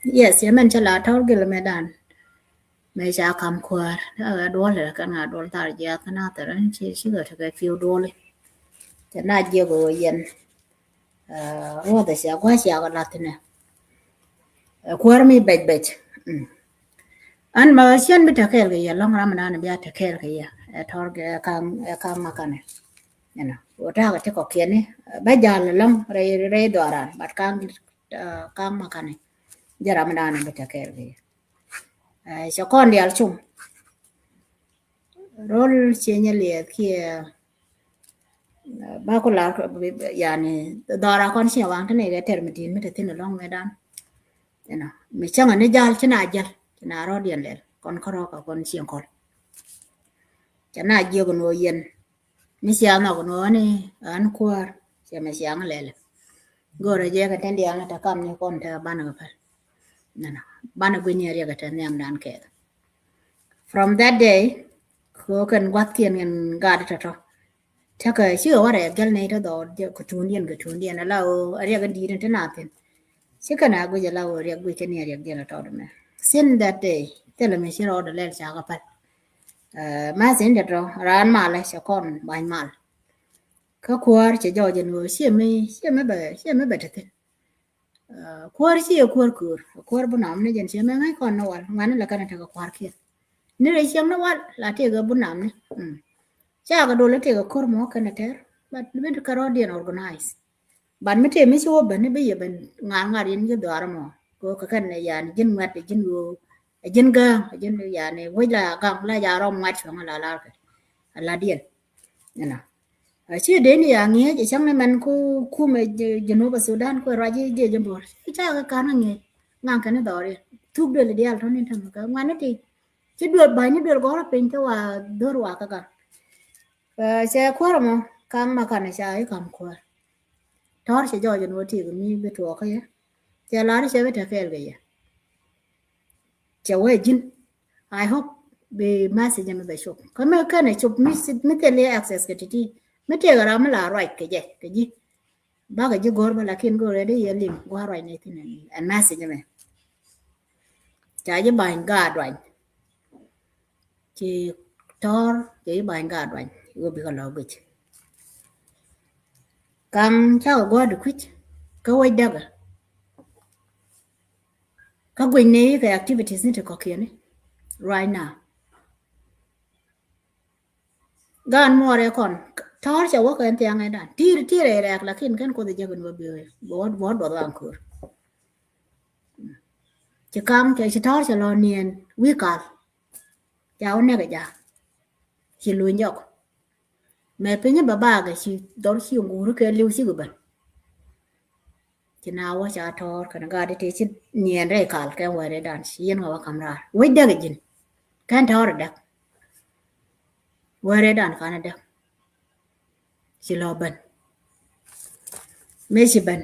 C: yes, you mentioned a lot of Gilmedan. May shall come queer. I don't let a adult yet another, and she got a few dolly. The night you go yen. What the shall was ya got Latin. A queer me bed. And my shin bit a care, long ramadan and be at a care here. A target come macan. You know, what I take a kenny. Bajal long ray doran, but can't come macan. Jaramadan and bit a care here. So con the alchum. Roll change kia ba ko la yani dara kon si wang tane ga termitin mi tin long medan you know mi changa ne jal china ro dien le kon koro ka kon si kon chana je ko no yen mi sia na ko no ni an kwar se me sia ngale go re je ka ten dia na ta kam ni kon ta ban ga pa na ban ga ni re ga ten yam dan ke from that day ko kan wat kien ngan ga ta to chắc cái chưa qua đây cái này đó cái chuồn điên là lâu ở đây cái đi đến thế nào thì chứ cái nào bây giờ lâu ở đây cái này cái là đó mà xin that day thế là mình sẽ rồi để lên sao cái mà xin được rồi ran mà lại sẽ còn bài mà cái quar chỉ cho dân người xem mấy thế quar chỉ quar bữa nào này dân xem mấy con nó ăn là cái này cái quar kia nếu là xem nó ăn là thì cái bữa nào này cha ga dole te ga kor mo kana ter but ben ka rodian organize ban mete mi so ban be ye ban nga rin ga dara mo ko ka kan yan jin mat jin go jin ga jin yan we la ga la ya rom mat so la ka la dien na chi de ni ya nge je chang ne man ku me jinu ba sudan ko ra je jambor cha ga kan nge ngang kan dore thuk de le dial thon ni tham ka ngane ti chi duot ba ni duot go pin to wa dor wa ka sẽ qua mà càng mà càng sẽ ấy càng qua thor sẽ cho dân thì mi biết thuộc cái sẽ lá sẽ biết cái gì sẽ quay jin I hope be message me be shop cái cái này chụp mi tele access cái tí mi tele ra mà là right cái gì ba cái gì gor mà là khiên gor đấy yên lim qua right này thì này and message me trái bài gà right chỉ thor chỉ bài gà right go bị cái lò bịch càng cháu qua được quýt cái quay đập cái quên này cái activities này có kia này right now gan more còn thor cho quá cái tiếng này đã tir này là khi kan có thể jagan vào bia bỏ làm cửa chỉ cam chỉ thor cho lo niên quý cả cháu này cái gì chỉ lùi nhóc mẹ bây giờ bà cái chỉ đó chỉ ngủ cái liu chỉ cái bệnh chỉ nào quá cha thor cái nó đi thì chỉ niên đấy cả cái ngoài đấy đàn xiên vào camera với đây cái gì kan thor đấy ngoài đấy đàn cái này chỉ lo bệnh mấy chỉ bệnh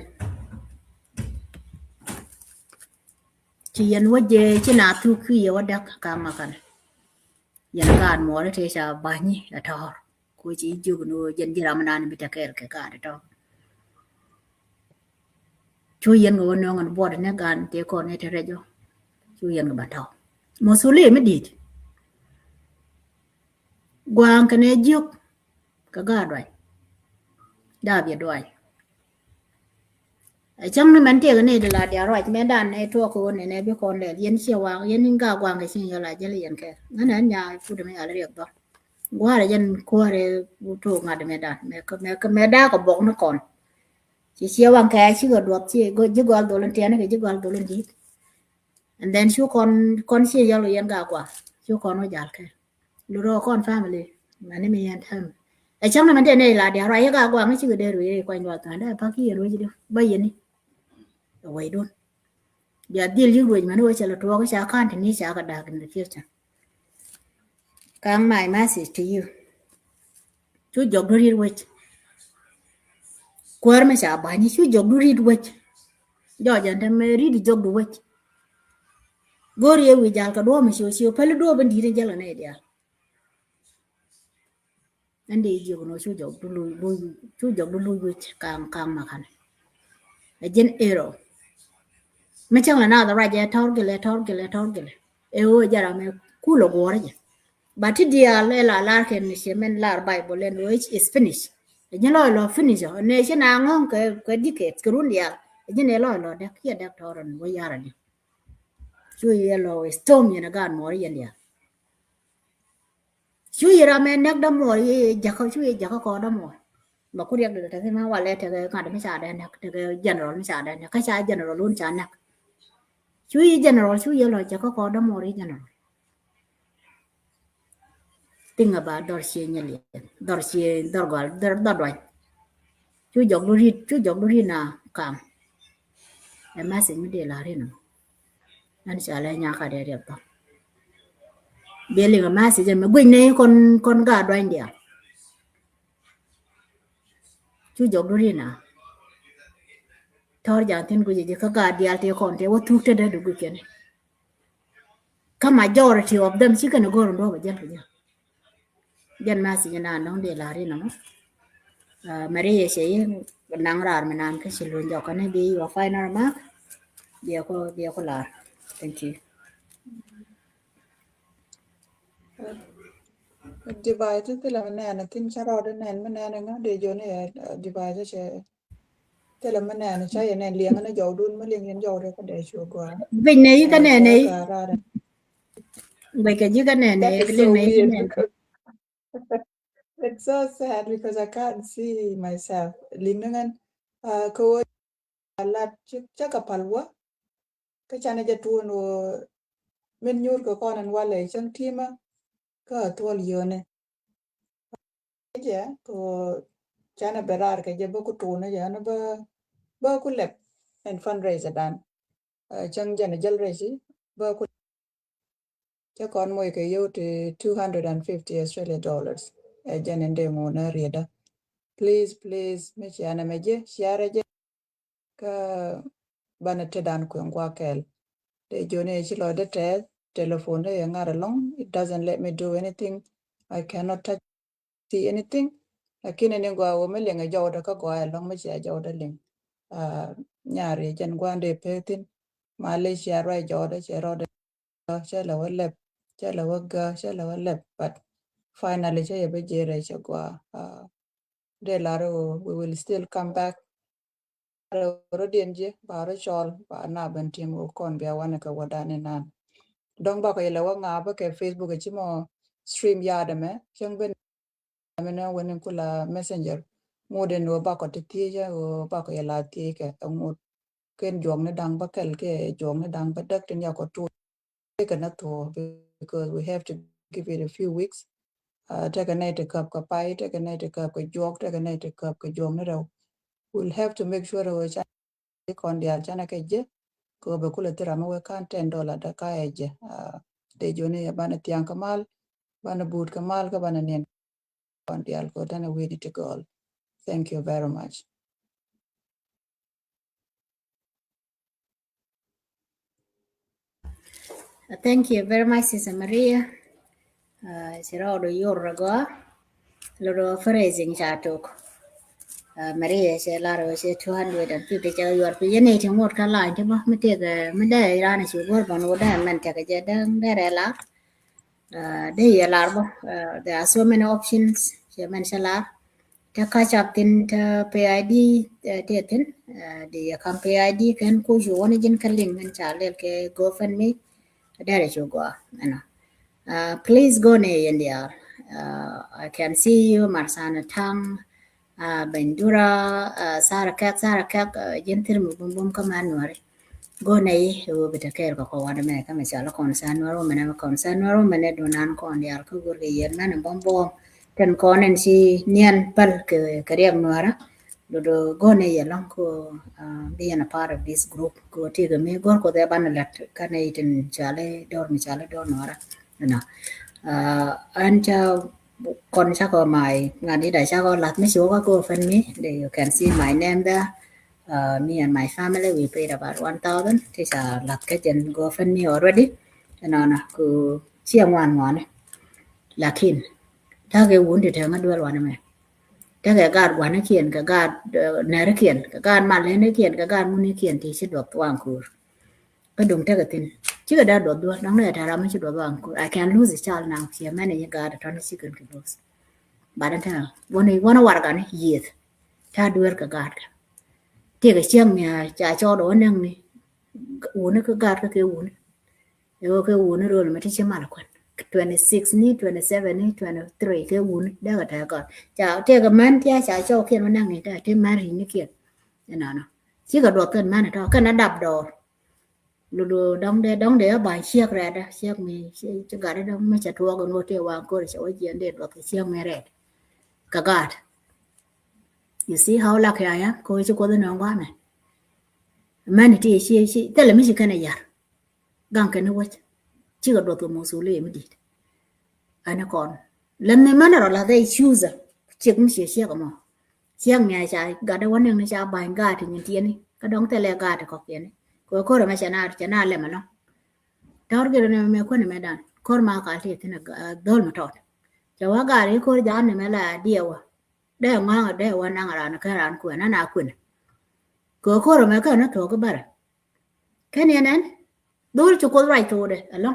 C: chỉ yên quá dễ chỉ nào thu khi quá đặc cả mà cái yên gan mua thì sao bao nhiêu là thor cô chỉ chịu nó dân chỉ làm ăn bị cái cả đó chú yên ngồi nó ngồi bọt nó gan thì con này thế rồi chú yên ngồi bắt thọ một số liệu mới đi quang cái này giục cái gà rồi đa biệt rồi trong này mình cái này là để rồi mấy đàn này thua cô này biết con này yên siêu quang yên gà quang cái gì là chỉ liền cái nó là nhà phụ được mấy ở đây đó qua là dân qua để thu ngặt mấy đàn mấy đa có bóng nó còn chỉ siêu quang cái chỉ có đuốc chỉ có chỉ có đồ lên tiền này chỉ có đồ lên gì and then chú con siêu giờ là yên gà quả chú con nó giặt cái lúc đó con family mà nên mình ăn thầm ai chang na man de ne la de ra ya ga gwa ngi chi de ru ye kwa ndo ta da pa ki ru ji de ba yin ni wai don ya dil yu ru man wo cha la to ga cha kan ni cha ga da in the future kang my message to you chu jog ru ri wech kwar ma cha ba ni chu jog ru ri wech jo jan ta me ri di jog du wech gor ye wi jal ka do ma sio pele do ban di de jala ne dia ande ji no chu jog du lu chu jog du lu wech kang ma kan a jen ero me chang la na da ra ja tor gele e o jara me kulo gore ja but dia le la ken ni semen la bible and which is finished je lo finish ne che na ngon ke dictate ke run dia je ne lo da kia da toron wo yara ni chu ye lo storm ye na gan mo ye dia chu ye ra me nak da mo ye ja ko da mo mà ku riêng được thế mà qua lẽ thế cái cái mới xả đây nè cái general mới xả đây nè cái xả general luôn xả nè chú ý general chú ý lo cho có đó more general think about dorsie nyali dorsie dorgal dordoy chú jog lu ri na kam em mà sinh đi là riêng anh sẽ lại nhà cái đẹp đó bây giờ mà sinh mà quên này con gà đoan đi chú jog lu ri na thor jang tin ku je ka ga dial te kon te wo tuk te da du ken ka majority of them chi kana go ro ba jan ma si na no de la ri no mari ye se nang rar ma nan ka silun jo kana bi wa final mark dia ko la thank you
E: divide te la manana tin charo de nen manana nga de jo ne divide che te la manana cha ye nen liang na jo dun ma liang yen jo de ko de chu kwa
C: vinh này cái này này
E: ka ra de
C: vậy cái gì cái này
E: that
C: này
E: is
C: cái
E: so
C: này
E: weird because it's so sad because I can't see myself lingan ko la cha ka palwa ka chana ja tu no men nyur ko konan wale chang tima ka tol yone ja ko chana berar ka je boku tu na ja na ba ku lep en fundraiser dan chang jana jal resi ba ku cha kon moy ke yo te 250 Australian dollars janen de mo na rieda please me chana me je siara je ka bana te dan ko ngwa kel de jone chi lo de te telephone de ngara long it doesn't let me do anything I cannot touch see anything lakini ne gwa wo me lenga jawda ka gwa long me cha jawda ling nyari jan gwande petin Malaysia rai jawda che roda che la wala che la waga che la wala but finally che be jere che gwa de laro we will still come back rodien je baro chol ba na ben tim ko kon bia wana ka wadane nan dong ba ko yela wa nga ba ke Facebook chi mo stream yada me chang ben mena wenen kula messenger moden wo ba ko ti ja wo ba ko yela ti ke ngut ken jong ne dang ba kel ke jong ne dang ba dak tin ya ko tu ke na to because we have to give it a few weeks take a night cup ka pai take a night cup ka jog take a night cup ka jong ne raw we'll have to make sure we cha kon dia chana ke je ko be kula tira ma we kan $10 da ka eje de jone ya bana tiang kamal bana bud kamal ka bana nen kon dia ko dana we to go thank you very much
C: thank you very much Sister Maria siro do yor go lo do phrasing cha tok Maria se la ro se 250 cha yor pi ne thi mot ka la chứ ba me te ga me da ra na chu gor ban wo da man ta ga ja dang da re la de ya la bo there are so many options che man sa la ta catch up tin ta PID te tin de ya kan PID kan ko jo woni jin kan link kan cha le ke GoFundMe da re chu go ana please go ne India I can see you Marsana Tang Bendura Sarakak jentir mu bum bum kaman wari go ne wo bita ker ko wada me kama cha la kon san waro mena kon san waro mena donan kon yar ko gurge yer nan bom bom ten konen si nian pal ke riam nuara do go ne yalong ko being a part of this group ko ti ga me go ko da ban lat kan e tin chale dor mi chale dor nuara na an cha kon cha ko mai ngani da cha ko lat me show ko fan me you can see my name there. Me and my family we paid about 1,000 thì sa lat cái chân go fan me already na ku chiang wan wan lakin ta cái vốn thì theo ngắt đuôi loạn này ta cái gạt quán nó kiền cái gạt nè nó kiền cái gạt mặt lên nó kiền cái gạt muốn nó kiền thì sẽ được toàn cur cái đồng ta cái tin chứ cái đó đột đuôi đóng này thà ra mới sẽ được toàn cur I can lose a child now here many you got a ton of chicken can lose but anh ta wanna war cái này yết ta đuôi cái gạt thì cái chiang mẹ trả cho đó năng này uống nó cái gạt cái uống nó rồi mà thấy chưa mà là quên 26 ni 27 ni 23 cái uống đó cái còn chào thế cái man thế chào cho kia nó năng này đó thế man hình như kia nó chỉ có đột cơn man đó cái nó đập đồ lù đóng để bài chiếc ra đó chiếc mi chứ cả đó mới chặt thua còn ngồi tiêu vàng cô để cho chuyện để đột cái chiếc mi rệt cả gạt you see how lucky I am cô chứ cô nó quá này man thì chị thế là mấy cái này giả gang cái nó quá chỉ có đột từ một số lệ mới đi anh còn lần này mà nó là đây choose chỉ cũng xia cái mà xiang nhà trái gà đóวันนึงnó chả bài gà thì nhìn tiền đi cái đống tele gà thì có tiền cô rồi mà chana lên mà nó đó cái này mẹ cô này mẹ đàn cô mà cái thì thế là đôi mà thôi cho quá gà đấy cô giá này mẹ là điều đây ngang ở đâyวันnăng là nó cái là quên nó nào quên cô rồi mẹ cái nó thôi cái bà cái này nè đôi cho cô right thôi đấy along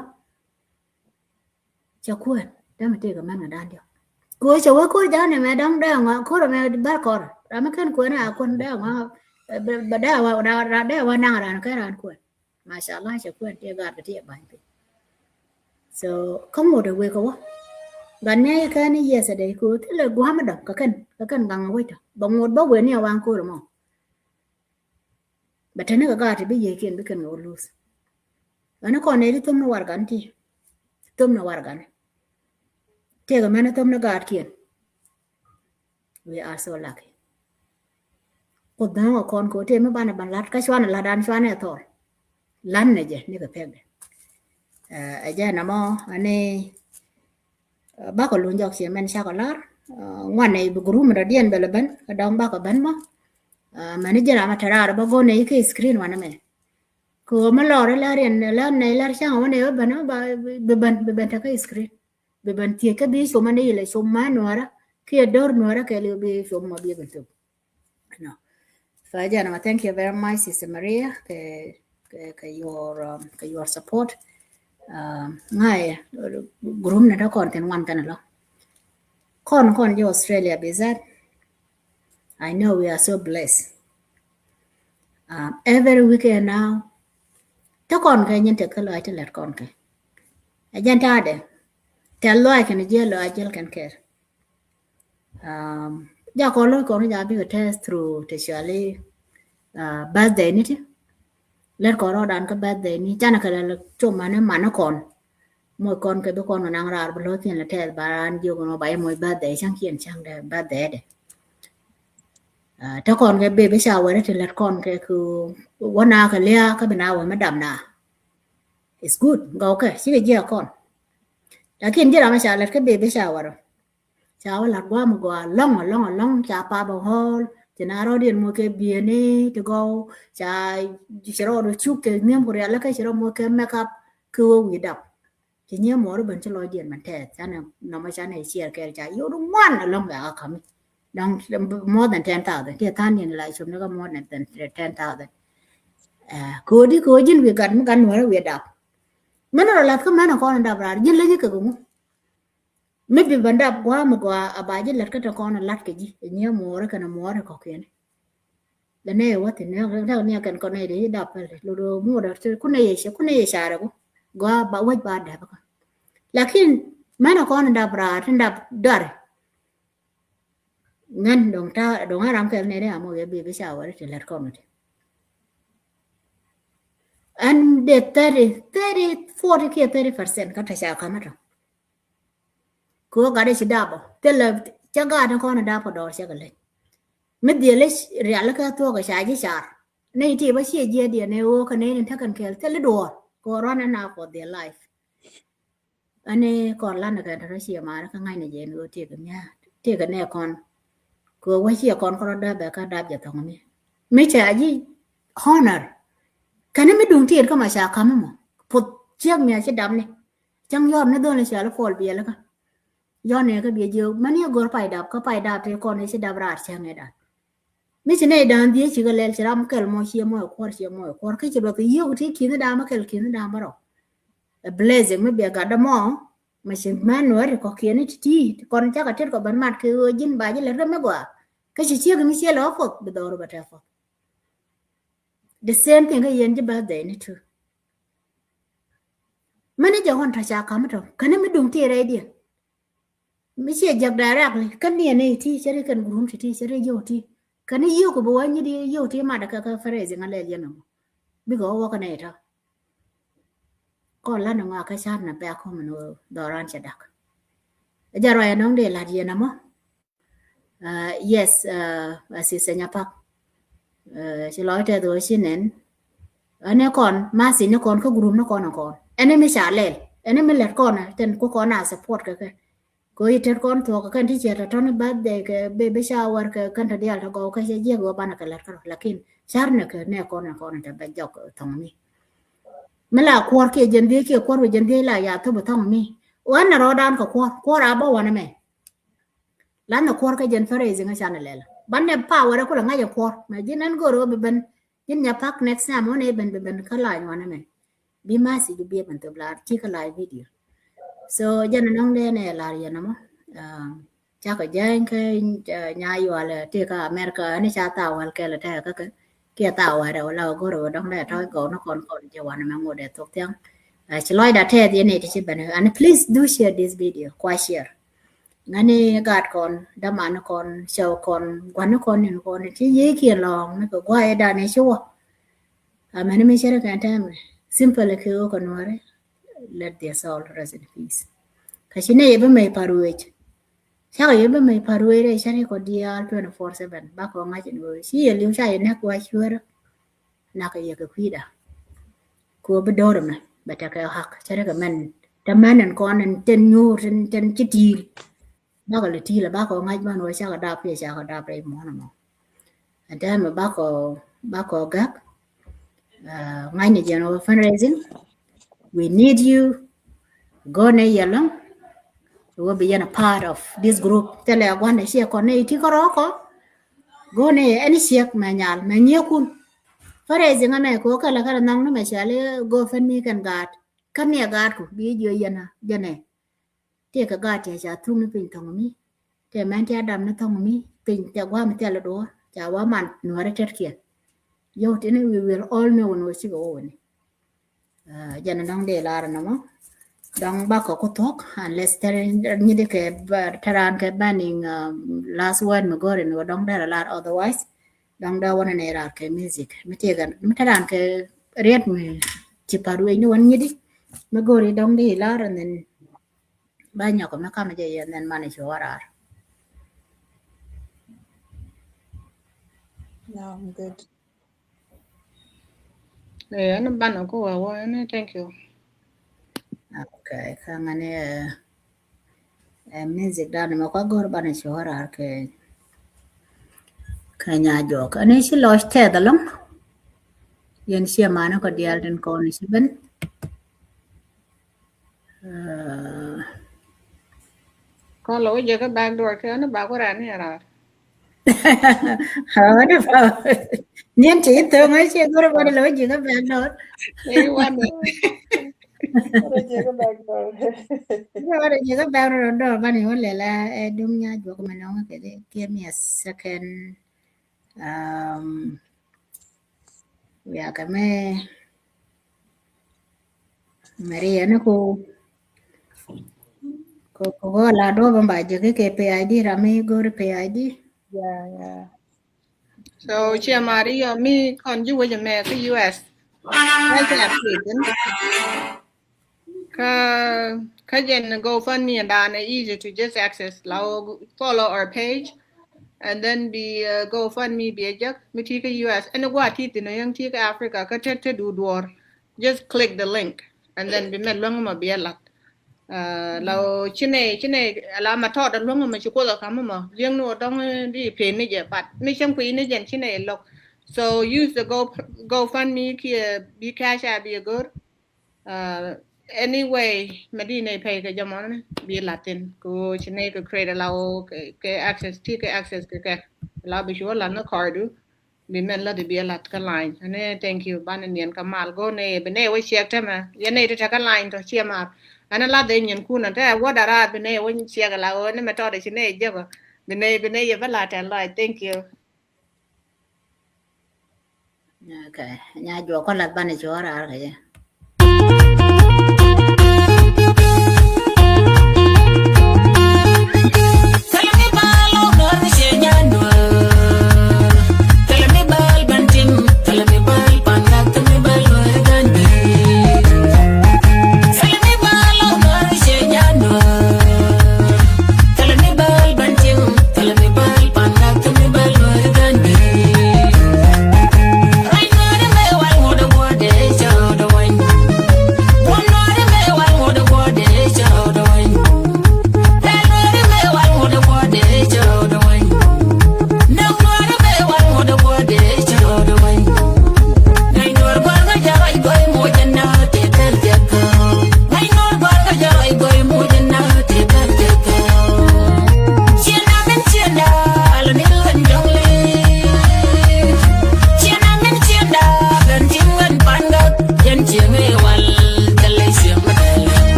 C: cho quên đó mà tiêu cái mang ở đan điều cô cháu cô giá này mẹ đóng đây ngang cô rồi mẹ bắt con rồi mẹ cái quên à con đây ngang bà đây vào năng là cái là quên mashallah cho quên tiêu gạt cái tiệm bài so không một được về cô gần đây cái này giờ sẽ để cô thế là quá mất đọc cái cần bằng quay thôi bằng một bao quên nhau bằng cô đúng không bà thấy nó gạt thì bây giờ kiện bị cần ngồi lose và nó còn này thì tôm nó war gan thì tôm nó war gan thế cái mà nó tôm nó gạt kiện we are so lucky cô đó con cô thế mới ban lát cái xoan là đan xoan này thôi lăn này chứ này cái phèn này ở đây nó mò anh ấy bác có luôn dọc xe men sao có lát ngoài này group mà điên về là bắn cái đóng bác có bắn mà manager ama thara ba go này cái screen mà này cô mà lo ra riêng là này là sao mà này bắn bên cái screen bên thì cái bi số mà này là số mà nó ra cái door nó ra cái liệu bi số mà bi bên tu no phải giờ mà thank you very much Sister Maria cái your support ngay group này nó còn tiền quan tâm là con ở Australia bây giờ I know we are so blessed every weekend now ta con cái nhân thực cái loại cho lật con cái ajan ta để ta loại cái này giờ loại giờ can care giờ con lối con giờ bị test through to surely birthday này chứ lật con rồi đàn cái birthday này cha nó cái là chôm mà nó còn mỗi con cái đứa con nó năng ra bao lâu tiền là test baran giờ con nó bay mỗi birthday sang kiên sang để birthday đấyถ้าคนก็เบบี้ชาวแล้วถึงละคนก็คือวันนาก็เลี้ยก็เป็นเอาไม่ดำนา it's good ก็โอเคสิก็เยอะคนแต่กินเยอะไม่ใช่แล้วก็เบบี้ชาวชาวหลักว่ามันก็ล่องจะปาบ่ฮอลจะน่ารอเดียนมัวก็เบียนี่จะก็จะรอดูชุกก็เนี่ยมันก็เรียกแล้วก็จะรอมัวก็เมคอัพคือวิดับจะเนี่ยมัวรู้บัญชีรอเดียนมันแท้ฉันน่ะน้ำมันฉันให้เชียร์แกจะอยู่ตรงวันล่องแบบคำDon't more than 10,000. Here, Tanya, like, so no more than 10,000. Could you we got more we up? Men are like a man of corner of our Jilly. Maybe bend up Guamagua, a budget like a corner lucky, near more can a more cocaine. The nail what in near can connect it up a little more to Kunay Sharago. Go up by white bad. Like in man of corner of our and up dirty. Ngân đồng làm cái này đấy à mọi người bị sao vậy thì lật con rồi anh để 30 40 30% các thầy sao không rồi ko ga de sidabo tele chaga na ko na da po do shagale midile real ka to ga shaji shar nei ti ba shi je dia ne o ka ne ta kan kel tele do ko rona na for their life ane kon la na ga ta shi ma ka ngai ne je no ti ga nya ti ga ne kon ko wa shi kon ko da ba ka da ja tong mi cha ji honor kana mi dung ti ka ma sha ka mo put chiang mẹ sẽ đâm này chẳng yom nó đơn là sẽ là phổi bia là cả do này cái bia nhiều mà nếu gọi phải đạp thì con này sẽ đạp rạt sang này đã mấy cái này đàn đi chỉ có lên sẽ làm cái mồi xia mồi quạt cái chỉ là cái yêu thì khi nó đam mà cái khi nó đam mà rồi blazing mấy bia cả đam mỏ mà sẽ mang nữa thì có kia này thì con chắc là chết có bán mặt cái dính bài với lại rất mấy quả cái chỉ chia cái mấy chia ló phật bị đổ rồi bắt đầu the same thing cái yên chứ bao giờ này too mana jangan terasa kamu tu, karena mendung tiada dia. Mesti ajak darak ni, kan dia ni ti, cari kan guru ti, cari yo ti, karena yo ke bawah ni dia yo ti mana kakak Faraz yang ada dia nama, bigo awak kan itu. Kau lah nama kasar na pe aku menu doran cedak. Jarang nong dia lah dia nama. Yes, asisnya pak. Celoi tu tu sini. Ane kon, masih ni kon ke guru ni kon. Ane mi shalel ane mi let kona ten ko kona support ka ko iter kon to ka kan ti chera ton birthday ke baby shower ka kan ta dial go ka je je go bana ka let ka lakin char ne ka ne kona ta ba jok thong mi mala kwor ke jende ke kwor jende la ya to thong mi wan na rodan ka kwor aba wana me lan na kwor ka jen Faraz nga channel la ban ne power ko la nga ya kwor ma jinan go ro be ben jin nya pak next time on e ben ka la wana me bi masih juga biar bentuk belar cik live video so jangan nong deh nih lari ya nama cakap jangan ke nyai wala tika Amerika ini cata wal ke lete ke kia tahu ada wala goro dong deh thôi go nó còn jawan memang udah tok tiang celoi dah teh dia nih di bener and please do share this video quite share ngani gad kon daman kon show kon quan kon ni kon chỉ dễ kia lòng nó có quay đàn này show mà nó mới share cái time simple like you can worry let their soul rest in peace kashine yebe mai paruwe shaka yebe mai paruwe re shari ko dia 24/7 ba ko ngaji no shi ye liu sha ye na kwa shura na ka ye ka kwida ko be dor ma ba ta ka hak shari ka man ta manan ko nan ten nyu ten chiti ba ka le ti la ba ko ngaji ba no shaka da pe mo na mo ada ma ba ko gak ngay này general fundraising we need you go ne yalang we be a part of this group tele agwan ne sia kon ne ti ko go ne any siak ma nyal ma nyekun fundraising ane ko kala nang no ma chale go fani kan ne gat ko bi jo yana jane te ka gat ya cha tung pin thong mi te man ti adam na thong mi pin ta wa ma tele do cha wa man no ra ter kia yo tene we will all know no si go ni jana dang de la na mo dang ba ko tok unless there ni de ke taran ke banning last word mo gore no dang da la otherwise dang da wana ne ra ke music mi te gan mi taran ke riet mi ci paru ni wan ni di mo gore dang de la and then ba nya ko ma ka ma je and then manage wara
E: No, I'm good.
A: Ano ban ako wa thank you.
C: Okay, kangane music dan mo ka gor bana shora ke kanya jok ane si lost te dalam yen si mana ko dial den ko ni ben
A: Có lỗi giờ cái backdoor cái nó bảo có ra này rồi.
C: Ada pa. Nian chỉ tôi ngay xe tôi qua đây lối gì các bạn đó.
A: Đây quan
C: Qua đây gì các bạn đó đó bạn hiểu là đúng nha chỗ của mình nói cái đấy give me a second. Ya cái mẹ Maria nó cô là đó bằng bài cái PID rami go PID.
E: Yeah.
A: So chia Maria mi còn you với mẹ cái US. Ngay cái app gì Kajen GoFundMe and Dana easy to just access. Lao follow our page and then be GoFundMe be a jack Mitika US and what teeth in a young Tika Africa to do door. Just click the link and then be met long be a lot. Lao chine la ma thọ dan long ma chuko la kama ma riêng no dong di pay ni je but mi chang kui ni jen chine lok. So use the GoFundMe ki be cash app be a good. Anyway, Medina pay ke jamon bi Latin ko chine ko create lao ke access ti ke access ke la bi sure la no cardu bi men la de bi lat ka line ane thank you ban nien kamal go ne be ne we check tema ye ne te ka line to chia ma ana la de nyen ku na te wa dara be ne we check la o ne me to de chine je ba be ne ye ba la tan lai thank you
C: Okay, nhà chùa có lật ban này chùa ra rồi.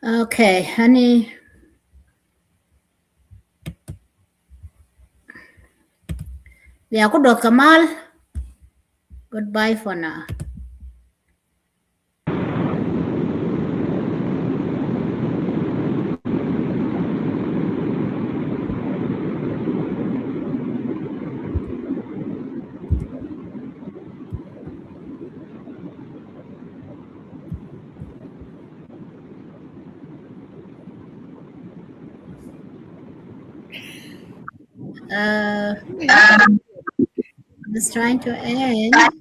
C: Okay, honey. Ya aku dot Kamal. Goodbye for now. I'm just trying to end.